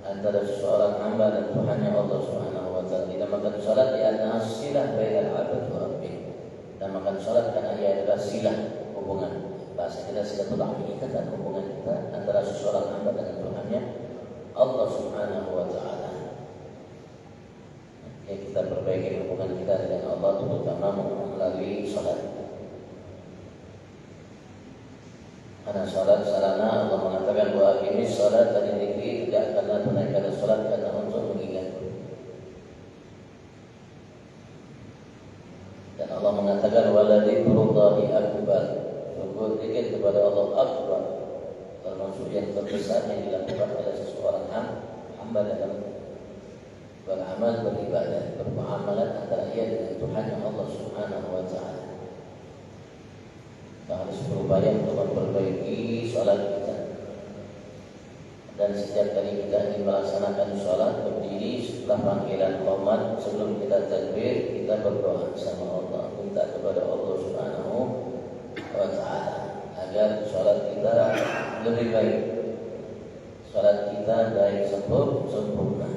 Speaker 1: antara seorang hamba dan Tuhannya Allah Subhanahu wa taala. Dinamakan salat karena silah bainal 'abd wa rabbil. Namakan salat karena ia adalah silah, hubungan. Bahasa kita silaturahmi, ikatan hubungan kita antara seseorang hamba dengan Tuhannya Allah Subhanahu wa taala. Ya, kita perbaiki hubungan kita dengan Allah terutama melalui salat. Karena salat sarana Allah mengatakan wa aqimis salat dan dzikri, tidak karena tunaikan salat karena untuk mengingatku. Dan Allah mengatakan wala dzikrullahi akbar, berzikir kepada Allah akbar, termasuk yang terbesar yang dilakukan oleh seseorang hamba dalam beramal, beribadah, bermuamalah antara ia dengan Tuhan yang Allah Subhanahu wa taala. Kita harus berupaya untuk memperbaiki salat kita. Dan setiap kali kita ingin melaksanakan sholat, berdiri setelah panggilan qomat, sebelum kita takbir, kita berdoa sama Allah, minta kepada Allah Subhanahu wa Ta'ala agar sholat kita lebih baik, sholat kita baik sempurna.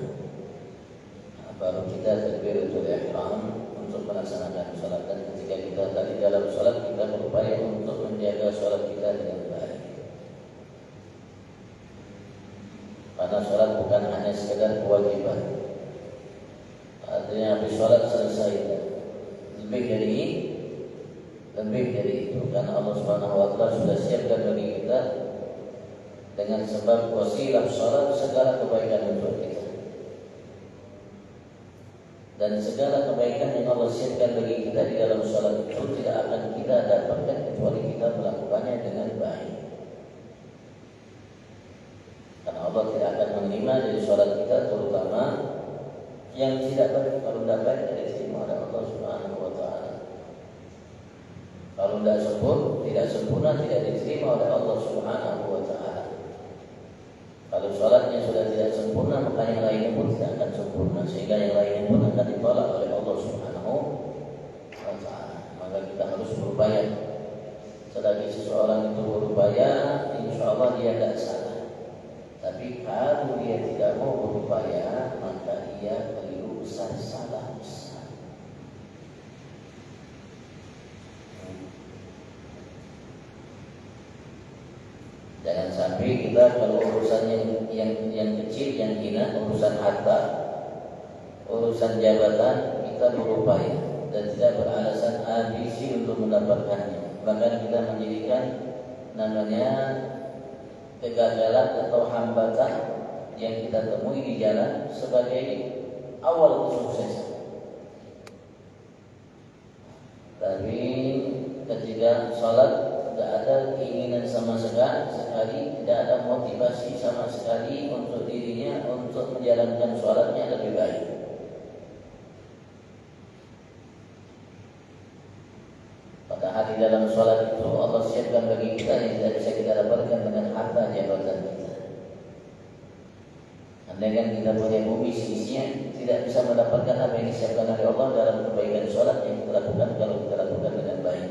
Speaker 1: Baru kita takbiratul ihram untuk melaksanakan sholat. Dan ketika kita tadi dalam sholat, kita berupaya untuk menjaga sholat kita dengan baik. Karena sholat bukan hanya sekedar kewajiban. Artinya habis sholat selesai, lebih dari itu. Karena Allah Subhanahu wa Ta'ala sudah siapkan bagi kita dengan sebab wasilah sholat segala kebaikan untuk kita. Dan segala kebaikan yang Allah siapkan bagi kita di dalam sholat itu tidak akan kita dapatkan kecuali kita melakukannya dengan baik. Karena Allah tidak akan menerima dari sholat kita, terutama yang tidak baik. Kalau tidak baik, tidak diterima oleh Allah Subhanahu wa Ta'ala. Kalau tidak sempurna, tidak diterima oleh Allah Subhanahu wa Ta'ala. Kalau sholatnya sudah tidak sempurna, maka yang lainnya pun tidak akan sempurna, sehingga yang lainnya pun akan ditolak oleh Allah Subhanahu wa Ta'ala. Maka kita harus berupaya. Selagi seseorang itu berupaya, insya Allah dia tidak salah. Tapi kalau dia tidak mau berupaya, maka dia keliru besar, salah besar. Jangan sampai kita kalau urusan yang kecil, yang hina, urusan harta, urusan jabatan, kita berupaya dan tidak beralasan ambisi untuk mendapatkannya. Bahkan kita menjadikan namanya kegagalan atau hambatan yang kita temui di jalan sebagai awal kesuksesan. Tapi ketika sholat tidak ada keinginan sama sekali, tidak ada motivasi sama sekali untuk dirinya untuk menjalankan sholatnya lebih baik. Padahal di dalam sholat itu Allah siapkan bagi kita yang tidak bisa kita dapatkan dengan harta jabatan kita. Andaikan kita punya bumi seisinya, tidak bisa mendapatkan apa yang disiapkan oleh Allah dalam kebaikan sholat yang kita lakukan kalau kita lakukan dengan baik.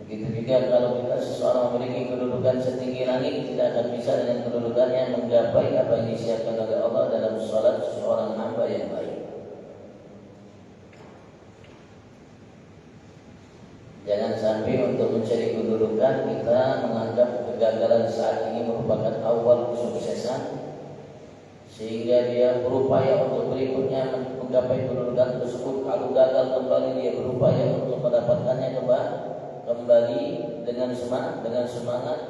Speaker 1: Begitu juga kalau kita seseorang memiliki kedudukan setinggi langit, tidak akan bisa dengan kedudukannya menggapai apa yang disiapkan oleh Allah dalam sholat seseorang hamba yang baik. Jangan sampai untuk mencari kedudukan kita menganggap kegagalan saat ini merupakan awal kesuksesan, sehingga dia berupaya untuk berikutnya menggapai kedudukan tersebut. Kalau gagal kembali, dia berupaya untuk mendapatkannya kembali dengan semangat,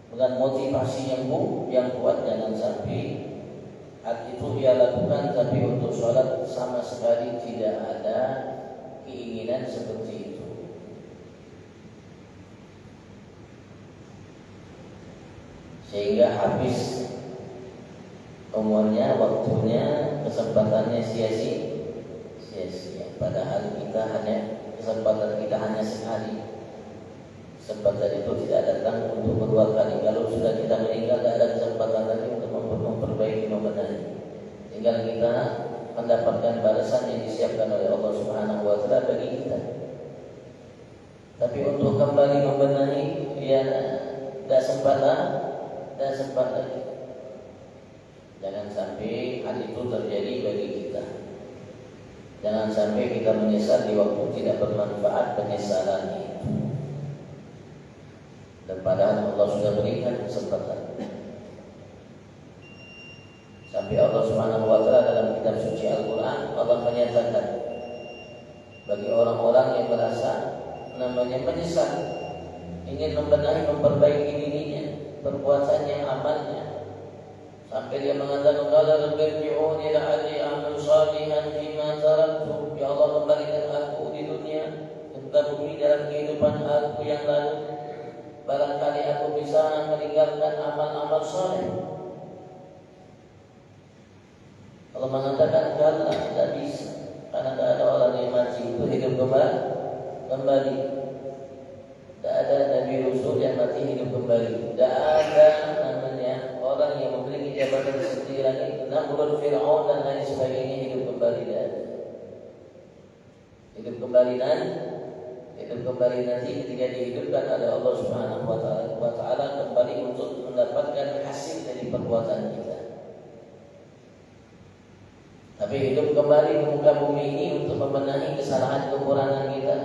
Speaker 1: dengan motivasi yang kuat. Jangan sampai hal itu dia lakukan, tapi untuk sholat sama sekali tidak ada keinginan seperti itu. Sehingga habis umurnya, waktunya, kesempatannya sia-sia. Padahal kesempatan kita hanya sekali. Kesempatan itu tidak datang untuk kedua kali. Kalau sudah kita meninggal, tidak ada kesempatan lagi untuk memperbaiki, membenahi. Tinggal kita mendapatkan balasan yang disiapkan oleh Allah Subhanahu wa Ta'ala bagi kita. Tapi untuk kembali membenahi, ya tidak sempat lagi. Jangan sampai hal itu terjadi bagi kita. Jangan sampai kita menyesal di waktu tidak bermanfaat penyesalan itu. Dan padahal Allah sudah berikan kesempatan. Sampai Allah Subhanahu wa Ta'ala dalam kitab suci Al-Quran, Allah menyatakan bagi orang-orang yang merasa namanya menyesal, ingin membenahi, memperbaiki dirinya, perbuatannya, amalnya, sampai dia mengatakan qala rabbi'uni la'alli a'malu shalihan fima taraktu. Ya Allah, kembalikan aku di dunia, ketika bumi dalam kehidupan aku yang lalu, barangkali aku bisa meninggalkan amal-amal saleh. Allah mengatakan kalau tidak bisa, karena tidak ada orang yang mati itu hidup kembali. Tidak ada Nabi Rasul yang mati hidup kembali. Tidak ada kembali nanti ketika dihidupkan oleh Allah Subhanahu wa taala kembali untuk mendapatkan hasil dari perbuatan kita. Tapi hidup kembali ke muka bumi ini untuk membenahi kesalahan kekurangan kita,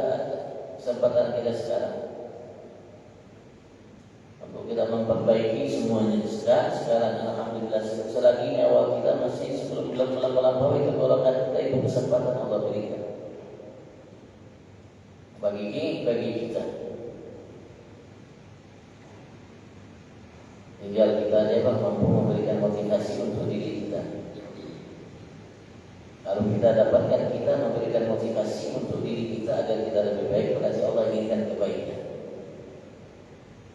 Speaker 1: kesempatan kita sekarang untuk kita memperbaiki semuanya. Sekarang alhamdulillah selagi nyawa kita masih sebelum melampaui tenggorokan kita, itu kesempatan Allah berikan bagi kita. Tinggal kita aja mampu memberikan motivasi untuk diri kita. Kalau kita dapatkan, kita memberikan motivasi untuk diri kita agar kita lebih baik, berarti Allah inginkan kebaikan.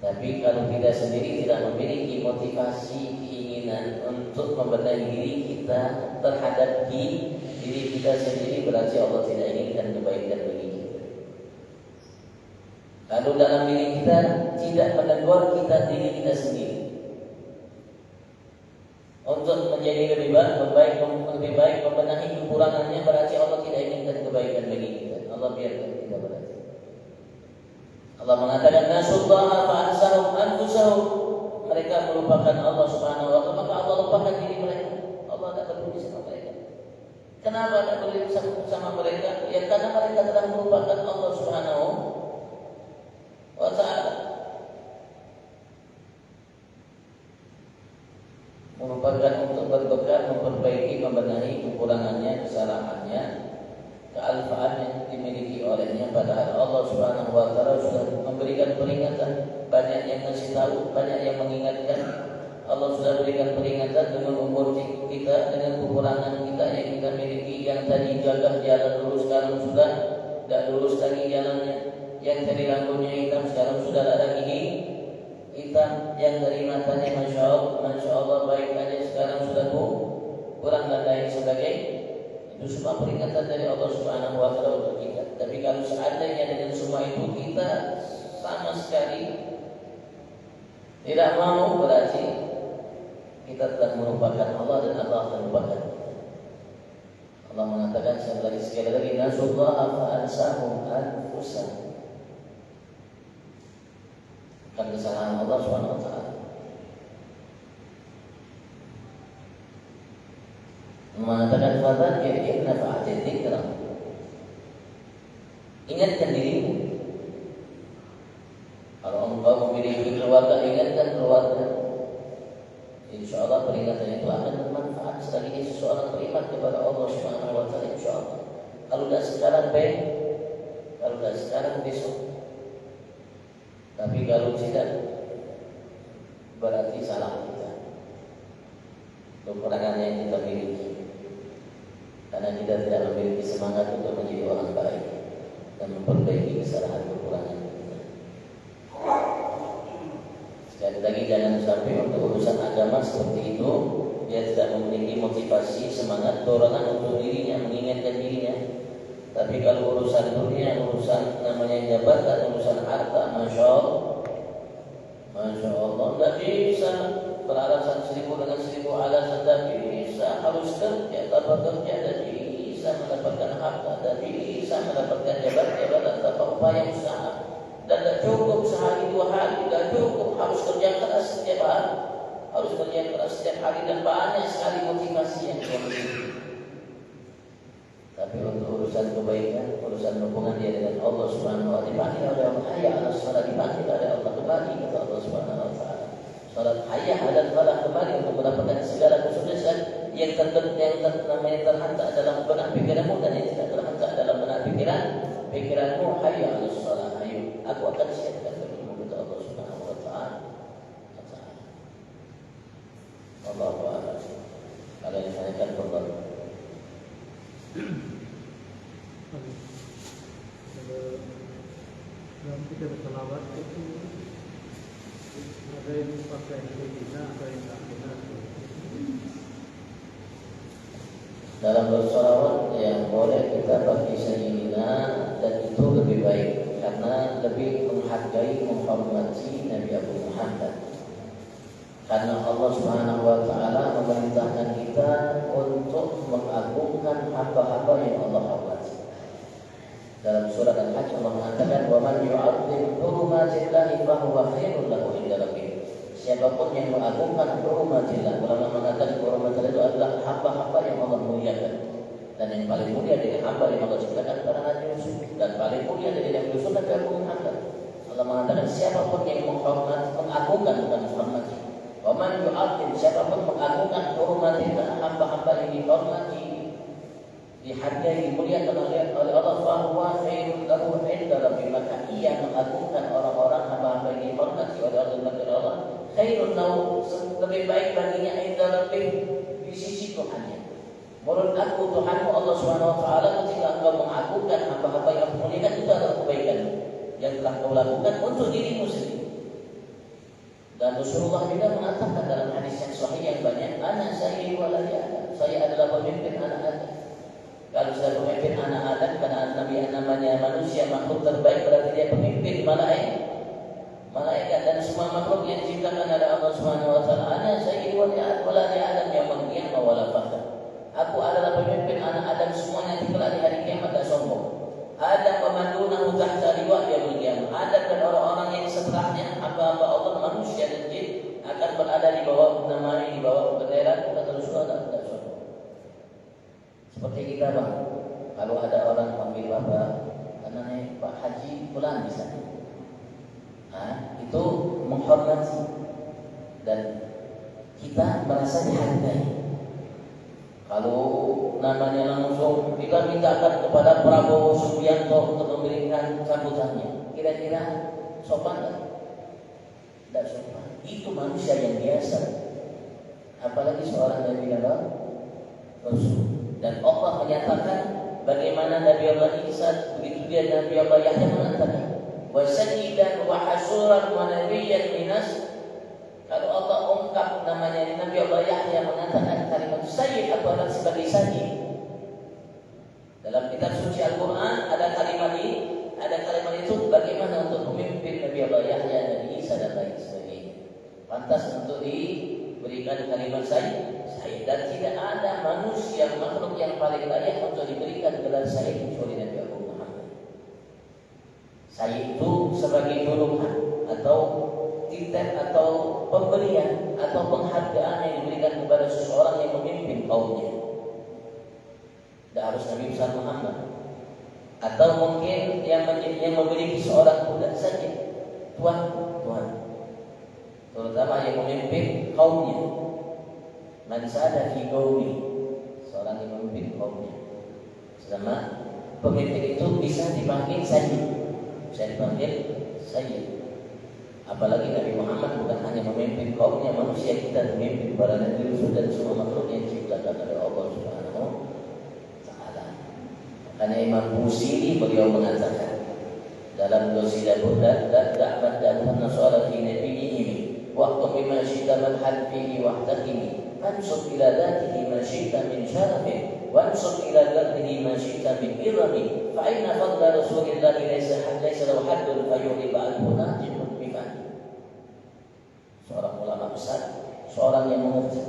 Speaker 1: Tapi kalau kita sendiri tidak memiliki motivasi, keinginan untuk membenahi diri kita terhadap diri kita sendiri, berarti Allah tidak inginkan kebaikan bagi kita. Kalau dalam diri kita tidak menegur diri kita sendiri untuk menjadi lebih baik membenahi kekurangannya, berarti Allah tidak inginkan kebaikan bagi kita. Allah biarkan kita berarti. Allah mengatakan nasullaha fa'ansahum anfusahum. Mereka melupakan Allah Subhanahu wa taala, maka Allah lupakan diri mereka. Allah tidak peduli sama mereka. Kenapa tidak peduli sama mereka? Ya karena mereka telah melupakan Allah Subhanahu wa taala. Melupakan untuk berbekal, memperbaiki, membenahi kekurangannya, kesalahannya, kealfaan yang dimiliki olehnya. Padahal Allah Subhanahu wa taala sudah memberikan peringatan, banyak yang kasih tahu, banyak yang mengingatkan. Allah sudah berikan peringatan dengan umur kita, dengan kekurangan kita yang kita miliki, yang tadi jaga jalan lurus sekarang sudah tidak lurus lagi jalannya, yang tadi rambutnya hitam sekarang sudah ada gigi hitam, yang dari matanya Masya Allah baik aja sekarang sudah kurang dan lain sebagainya. Itu semua peringatan dari Allah Subhanahu wa taala untuk kita. Tapi kalau seandainya dengan semua itu kita sama sekali tidak mau, berarti kita telah melupakan Allah dan Allah telah melupakan kita. Allah mengatakan sekali lagi nasullaha fa'ansahum anfusahum. Bukan kesalahan Allah Subhanahu wa taala. Mengatakan fadzakir in nafa'ati dzikra. Ingatkan dirimu. Kalau engkau memiliki keluarga, ingatkan keluarga. InsyaAllah peringatan itu akan bermanfaat selagi seseorang beriman kepada Allah Subhanahu wa taala, insyaallah. Kalau tidak sekarang baik, kalau tidak sekarang besok. Tapi kalau tidak, berarti salah kita, kekurangan yang kita miliki, karena kita tidak memiliki semangat untuk menjadi orang baik dan memperbaiki kesalahan kekurangan kita. Sekali lagi, jangan sampai untuk urusan agama seperti itu dia tidak memiliki motivasi, semangat, dorongan untuk dirinya, mengingatkan dirinya. Tapi kalau urusan dunia, urusan namanya jabatan, urusan harta, Masya Allah, tidak bisa beralasan 1000 dengan 1000 alasan, tidak bisa, harus kerja, tanpa kerja tidak bisa mendapatkan harta, tidak bisa mendapatkan jabatan tanpa upaya usaha, dan tidak cukup sehari 2 hari, tidak cukup, harus kerja keras setiap hari, dan banyak sekali motivasi yang dia miliki. Tapi untuk urusan kebaikan, urusan hubungan dia dengan Allah Subhanahu wa taala, dipanggil oleh Allah, hayya 'alas shalah, dipanggil oleh Allah kembali kepada Allah Subhanahu wa taala. Salat hayya 'alal falah, kembali untuk mendapatkan segala kesuksesan yang terhantar dalam benak pikiranmu dan yang tidak terhantar dalam benak pikiranmu. Hayya 'alas shalah, ayo aku akan siapkan bagimu kepada Allah Subhanahu wa taala. Allahu a'lam. Kalau yang saya akan berdoa.
Speaker 2: Dalam kita berselawat itu ada yang pakai benar, ada yang tak benar.
Speaker 1: Dalam berselawat yang boleh kita pakai sayyidina, dan itu lebih baik karena lebih menghargai, menghormati Nabi Abu Muhammad. Karena Allah Subhanahu wa taala memerintahkan kita untuk mengagungkan hamba-hamba yang Allah hormati. Dalam surat Al-Hajj Allah mengatakan wa man yu'azzim hurumatillahi fa huwa khairul lahu inda rabbih. Siapapun yang mengagungkan hurumatillah, ulama mengatakan hurumatillah itu adalah hamba-hamba yang Allah muliakan. Dan yang paling mulia dari hamba yang Allah ciptakan para Nabi Yusuf, dan paling mulia dari Nabi Yusuf dan Nabi Muhammad. Allah mengatakan siapapun yang menghormati, mengagungkan bukan menghormati. Wa man yu'azzim, siapapun mengagungkan hurumatillah, hamba-hamba yang dihormati, dihargai, dimuliakan oleh Allah, fahuwa khairun lahu inda rabbih, maka ia mengagungkan orang-orang hamba-hamba yang dihormati oleh Allah, khairun lahu, lebih baik baginya inda rabbih, di sisi Tuhannya. Menurut aku Tuhanmu Allah Subhanahu wa taala, ketika engkau mengagungkan hamba-hamba yang memuliakan, itu adalah kebaikan yang telah kau lakukan untuk dirimu sendiri. Dan Rasulullah juga mengatakan dalam hadis yang sahih yang banyak, ana sayyid waladi Adam, saya adalah pemimpin anak Adam. Kalau sudah pemimpin anak Adam, karena Nabi namanya manusia makhluk terbaik, berarti dia pemimpin malaikat dan semua makhluk yang diciptakan oleh Allah Subhanahu wa taala. Ana sayyid waladi Adam yaumil qiyamah wala fakhr. Aku adalah pemimpin anak Adam semuanya kelak di hari kiamat, tak sombong. Adam wa man dunahu tahta liwa yaumil qiyamah. Adam dan orang-orang yang setelahnya, hamba-hamba Allah manusia dan jin, akan berada di bawah namanya, di bawah bendera kata Rasulullah, tak sombong. Seperti kita bang, kalau ada orang panggil bapak, karena Pak Haji pulang di sana, itu menghormati dan kita merasa dihargai. Kalau namanya langsung kita mintakan kepada Prabowo Subianto untuk memberikan sambutannya, kira-kira sopan tak? Tidak sopan. Itu manusia yang biasa, apalagi seorang Nabi Rasul. Dan Allah menyatakan bagaimana Nabi Allah Isa, begitu dia Nabi Allah Yahya mengatakan wa sayyidan wa hasuran wa nabiyyan minas. Kalau Allah ungkap namanya Nabi Allah Yahya mengatakan kalimat sayyid atau adalah sebagai sayyid. Dalam kitab suci Al-Quran ada kalimat itu bagaimana untuk memimpin Nabi Allah Yahya, Nabi Isa dan lain sebagainya. Pantas untuk diberikan kalimat sayyid. Dan tidak ada manusia makhluk yang paling layak untuk diberikan gelar sayyid kecuali Nabi Muhammad. Sayyid itu sebagai julukan atau titel atau pemberian atau penghargaan yang diberikan kepada seseorang yang memimpin kaumnya. Tidak harus Nabi besar Muhammad, atau mungkin yang memiliki seorang budak saja, tuan, terutama yang memimpin kaumnya. Man sada fi qaumi, seorang yang memimpin kaumnya. Selama pemimpin itu bisa dipanggil sayyid, Apalagi Nabi Muhammad bukan hanya memimpin kaumnya, manusia kita memimpin para nabi rasul dan semua makhluk yang diciptakan oleh Allah Subhanahu wa taala. Makanya Imam Busiri beliau mengatakan dalam qasidah Burdah, da'mat da'man nasara fi nabiyhi waqtu bima syita man halfihi wahtaqimi ansur ila dhatihi ma syita min syarafin wa ansur ila dhatihi ma syita min irami fa inna fadla Rasulillah laysa lahu haddun fa yuhibbu al-munajim bifani. Seorang ulama besar, seorang yang mengerti,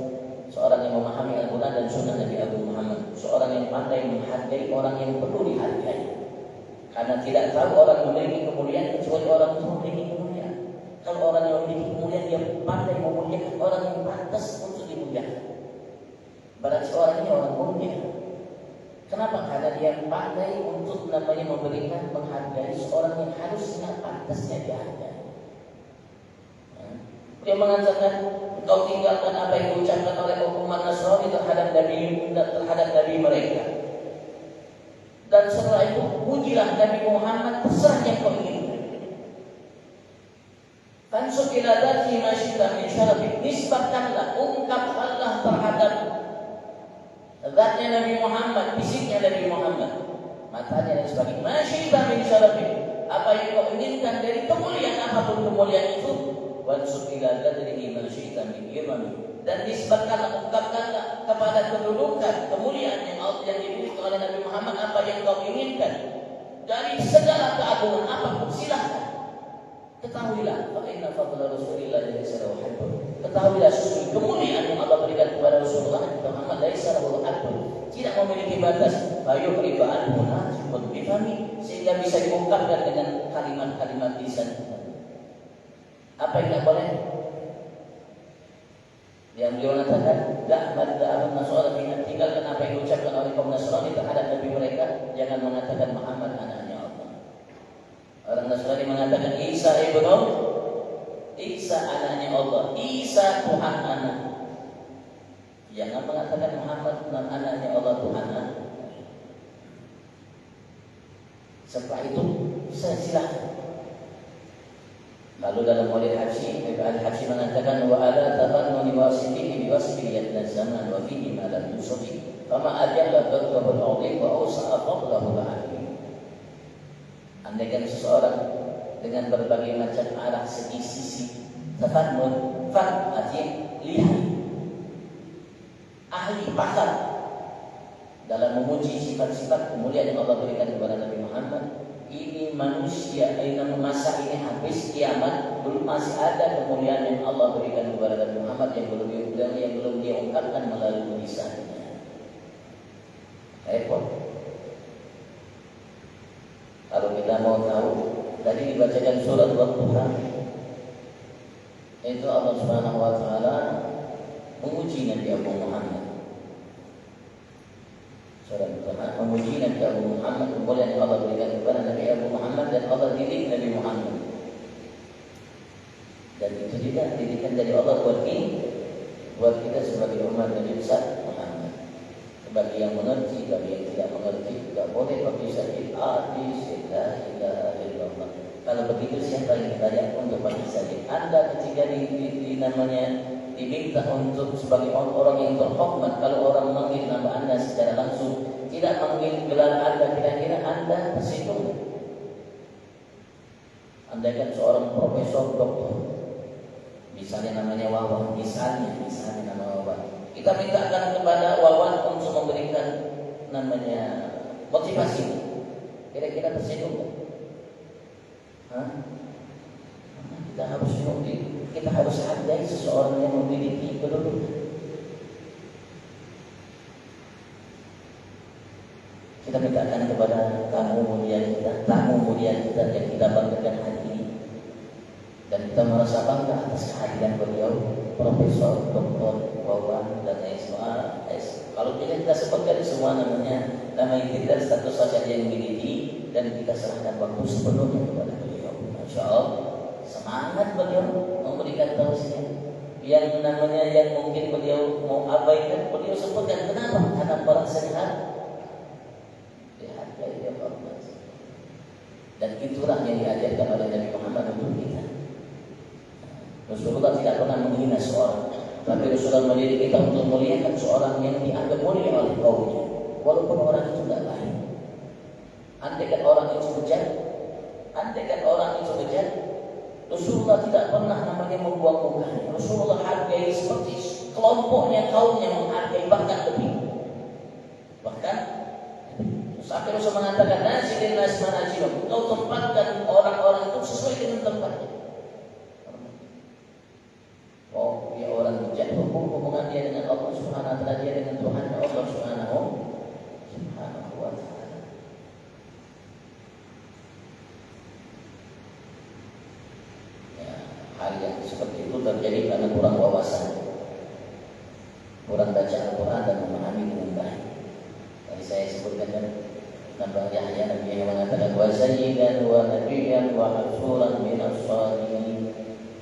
Speaker 1: seorang yang memahami Al-Quran dan Sunnah Nabi Abu Muhammad, seorang yang pandai menghargai orang yang perlu dihargai. Karena tidak tahu orang memiliki kemuliaan kecuali orang itu memiliki kemuliaan. Kalau orang yang memiliki kemuliaan, dia pandai memuliakan orang yang pantas untuk dimuliakan. Berarti orang ini orang mulia. Kenapa? Karena dia pandai untuk memberikan menghargai seorang yang harusnya pantasnya dihargai. Dia mengatakan, engkau tinggalkan apa yang diucapkan oleh umat Nasrani terhadap Nabi mereka. Dan setelah itu pujilah Nabi Muhammad terserah yang kau inginkan. Fansub ila dzati ma syi'ta min syarafin, nisbahkanlah, ungkapkanlah terhadap zatnya Nabi Muhammad, fisiknya Nabi Muhammad, matanya dan sebagainya. Ma syi'ta min syarafin, apa yang kau inginkan dari kemuliaan apapun kemuliaan itu. Wansub ila dzati ma syi'ta min irami, dan nisbahkanlah, ungkapkanlah kepada kedudukan, kemuliaan yang dimiliki oleh Nabi Muhammad apa yang kau inginkan dari segala keagungan apapun, silahkan. Ketahuilah, fa inna fadla Rasulillah laysa lahu haddun. Ketahuilah sesungguhnya kemuliaan yang Allah berikan kepada Rasulullah Muhammad laysa lahu haddun, tidak memiliki batas. Fa yuhibbu al-munajim bifami, sehingga bisa diungkapkan dengan kalimat-kalimat lisan. Apa yang tidak boleh? Yang beliau katakan, da'man Nasrani, tinggalkan apa yang diucapkan oleh kaum Nasrani terhadap Nabi mereka, jangan mengatakan Muhammad anaknya Allah. Orang Nasrani mengatakan Isa anaknya Allah, Isa Tuhan anak. Jangan mengatakan Muhammad anaknya Allah Tuhan anak. Setelah itu saya silakan. Lalu dalam Maulid Habsyi, Al-Habsyi mengatakan wa ala tafannuni wasifihi biwasfihi yatna zaman wa fihi ma lam yusafi fama ajalla qadruhu al-'azim wa awsa'a fadlahu al-'alim. Andaikan seseorang dengan berbagai macam arah segi-sisi tafannun, fan artinya lihat, ahli pakar dalam memuji sifat-sifat kemuliaan yang Allah berikan kepada Nabi Muhammad. Ini manusia masa ini habis kiamat belum masih ada kemuliaan yang Allah berikan kepada Nabi Muhammad yang belum dia ungkapkan melalui lisannya. Repot. Kalau kita mau tahu, tadi dibacakan surat Al-Quran, itu Allah Subhanahu Wa Taala menguji Nabi Muhammad. Memuji Nabi Muhammad, kemuliaan yang Allah berikan kepada Nabi Muhammad dan Allah didik Nabi Muhammad. Dan itu juga didikan dari Allah buat kita sebagai umat Nabi besar Muhammad. Bagi yang mengerti, bagi yang tidak mengerti, tidak boleh bagi sakit hati, la ilaha illallah. Kalau begitu siapa yang layak untuk bagi sakit? Anda ketika diminta untuk sebagai orang yang terhormat, kalau orang memanggil nama Anda secara langsung, tidak memanggil gelar Anda, kira-kira Anda tersinggung? Andaikan seorang profesor, doktor, misalnya namanya Wawan, misalnya nama Wawan, kita mintakan kepada Wawan untuk memberikan namanya motivasi, kira-kira tersinggung? Kita harus hargai seseorang yang memiliki kedudukan. Kita mintakan kepada tamu mulia kita yang kita banggakan hari ini, dan kita merasa bangga atas kehadiran beliau, Profesor Dr. Wawan dan S.A.S. Kalau kita sebutkan semua nama kita, status saja yang dimiliki, dan kita serahkan waktu sepenuhnya kepada beliau. Masya Allah, semangat beliau memberikan tausiah yang mungkin beliau mau abaikan, beliau sebutkan. Kenapa? Karena merasa dihargai dia Allah. Dan itulah yang diajarkan oleh Nabi Muhammad untuk kita. Rasulullah tidak pernah menghina seorang, tapi Rasulullah mendidik kita untuk muliakan seorang yang dianggap mulia oleh kaumnya, walaupun orang itu tidak baik. Andaikan orang itu bejat, Rasulullah tidak pernah membuang mukanya. Rasulullah hargai seperti kelompoknya, kaumnya menghargai, bahkan lebih. Bahkan sampai Rasul mengatakan nasilin nas manajilum, engkau tempatkan orang-orang itu sesuai dengan tempatnya. Oh, dia orang bejat, hubungan dia dengan Allah Subhanahu Wa Taala, dia dengan Tuhan Allah Subhanahu Wa Taala. Hal yang seperti itu terjadi karena kurang wawasan, kurang baca Al-Quran dan memahami dengan baik. Tadi saya sebutkan kan tentang Yahya, Nabi yang mengatakan wa sayyidan wa nabiyyan wa hasuran minas salihin.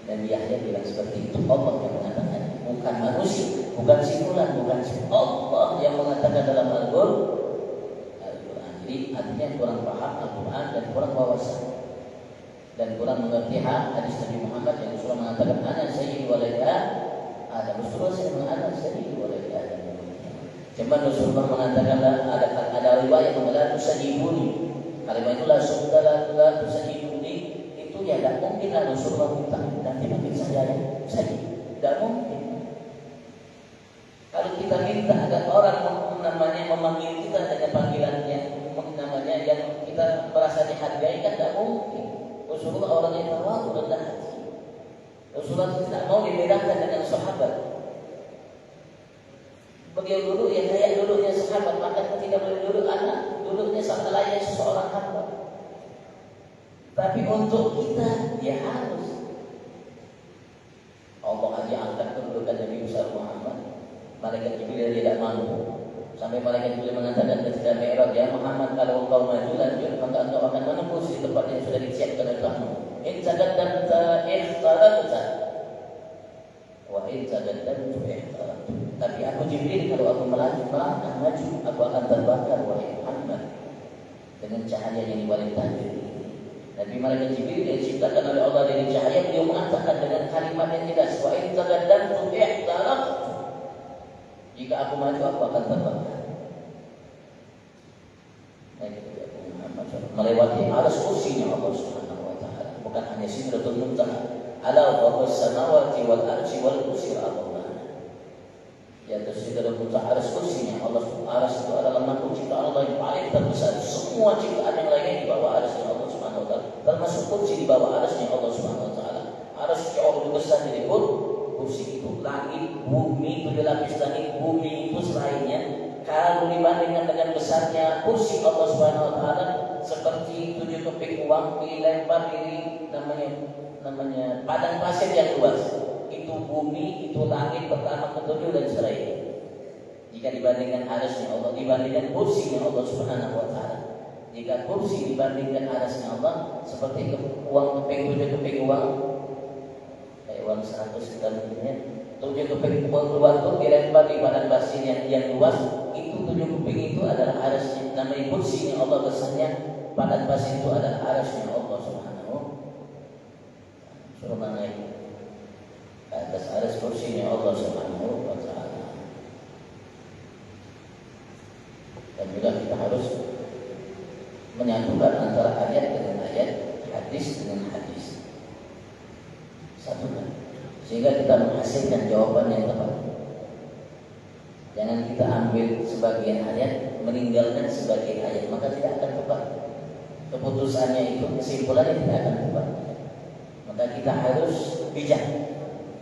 Speaker 1: Dan Yahya bilang seperti itu. Allah yang mengatakan, bukan manusia, bukan simpulan, bukan Allah yang mengatakan dalam Al-Quran. Jadi artinya kurang paham Al-Quran dan kurang wawasan, dan kurang mengerti hadis Nabi Muhammad yang Rasulullah mengatakan ana sayyid walad Adam. Rasulullah saya mengatakan sayyid walad Adam. Cuma Rasulullah mengatakan ada riwayat mengatakan tusadibuni. Kalimat itu la tusadibuni, itu ya tidak mungkin Rasulullah minta nanti makin saja tidak mungkin. Kalau kita minta agar orang memanggil kita dengan panggilan yang kita merasa dihargai, kan tidak mungkin. Rasulullah orang yang tawadhu, rendah hati. Rasulullah tidak mau dibedakan dengan sahabat. Beliau dulu yang kayak dulunya sahabat, maka ketika beliau duduk duduknya sama layak seseorang hamba. Tapi untuk kita dia harus. Allah aja angkat kedudukan Nabi besar Muhammad. Malaikat Jibril tidak mampu. Sampai malaikat Jibril mengatakan ketika Mi'raj, ya Muhammad, kalau engkau maju lanjut maka engkau akan menembus di tempat yang sudah disiapkan oleh Tuhanmu. In taqaddamta ihtaraqta wa in taqaddamtu ihtaraqtu. Tapi aku Jibril, kalau aku melaju aku akan terbakar wahai Muhammad dengan cahaya yang paling tajam. Nabi malaikat Jibril yang diciptakan oleh Allah dari cahaya, beliau mengatakan dengan kalimat yang jelas, wa in taqaddamtu ihtaraqtu. Jika aku maju aku akan terbakar. Melewati aras kursinya Allah Subhanahu wa taala. Bukan hanya Sidratul Muntaha. Ala fawqas samawati wal arsy wal kursi Allah. Di atas Sidratul Muntaha aras kursinya Allah. Aras itu adalah makhluk ciptaan Allah yang paling terbesar. Semua ciptaan yang lainnya di bawah arasnya Allah Subhanahu wa taala. Termasuk kursi di bawah arasnya Allah Subhanahu wa taala. Aras jauh lebih besar dari kursi itu. Langit, bumi, 7 lapis langit, bumi itu selainnya. Kalau dibandingkan dengan besarnya kursi Allah Subhanahu wa taala, seperti 7 keping uang dilempar di namanya padang pasir yang luas. Itu bumi, itu langit pertama, kedua dan selainnya. Jika dibandingkan arasnya Allah, dibandingkan kursinya Allah Subhanahu wa taala. Jika kursi dibandingkan arasnya Allah, seperti uang keping, 7 keping uang, kayak uang 100 kita mungkinnya. 7 keping uang keluar itu dilempar di padang pasir yang luas. Itu 7 keping itu adalah arasnya, namanya kursinya Allah besarnya. Padang pasir itu adalah arasnya Allah Subhanahu. Suruh naik ke atas aras kursinya Allah Subhanahu wa taala. Dan juga kita harus menyatukan antara ayat dengan ayat, hadis dengan hadis. Satukan sehingga kita menghasilkan jawaban yang tepat. Jangan kita ambil sebagian ayat, meninggalkan sebagian ayat, maka tidak akan tepat. Keputusannya itu, kesimpulannya tidak akan tepat. Maka kita harus bijak.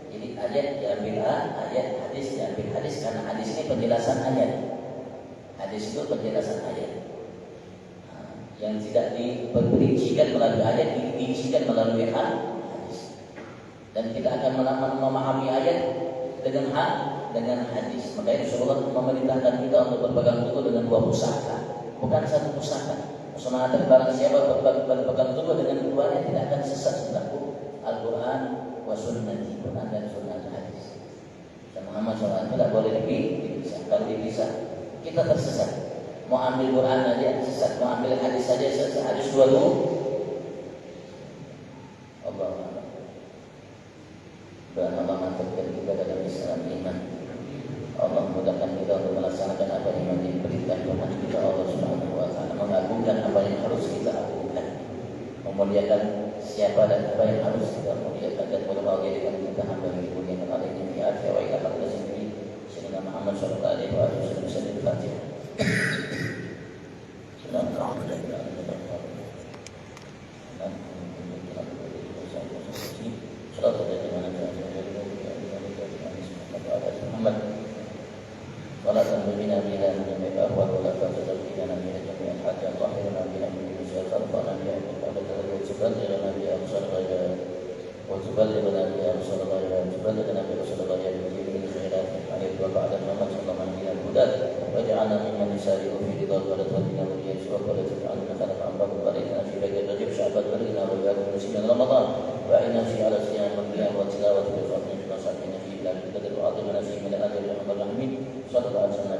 Speaker 1: Jadi ayat diambil A, ayat hadis diambil hadis, karena hadis ini penjelasan ayat. Hadis itu penjelasan ayat. Yang tidak diperincikan melalui ayat, dirincikan melalui hadis. Dan kita akan memahami ayat dengan hadis. Makanya Rasulullah memerintahkan kita untuk berpegang teguh dengan 2 pusaka, bukan 1 pusaka. Rasulullah barang siapa berpegang teguh dengan keduanya tidak akan sesat setelah Al-Quran wa sunnati, Quran dan sunnah hadis. Dan Muhammad SAW tidak boleh dipisah. Kalau dipisah kita tersesat. Mau ambil Quran aja sesat, mau ambil hadis saja sesat. Hadis dua dulu. Allah dan Allah mantapkan kita dalam Islam iman. Allah mudahkan kita untuk melaksanakan apa yang diperintahkan Tuhan kita Allah Subhanahu wa taala, mengagungkan apa yang harus kita agungkan, memuliakan siapa dan apa yang harus kita muliakan, dan berbahagia dengan kita hamba yang dimuliakan olehnya di akhir wa ila pada sendiri. Sayyidina Muhammad sallallahu alaihi wasallam Al-Fatihah. ولا تنبغينا بنا من جميع الأهوال ولا تتبقينا من جميع الحاجات طهرنا بنا من كل شيء خلقنا بها وتبلغنا بها أقصى الغايات وتبلغنا بها أقصى الغايات وتبلغنا بها أقصى الغايات من الخيرات عليك وبعد الممات صلى الله عليه الهدى واجعلنا ممن يسارع في رضاك ولا تهدنا وليا سواك ولا تجعلنا خلف أمرك علينا في بيت الرجب شعبا بلغنا وإياكم نسيما رمضان وأعنا في على صيام والقيام والتلاوة بالخاتم بما صلينا فيه إلى القدر وعظمنا فيه من الأجر يا رب العالمين صلى الله عليه وسلم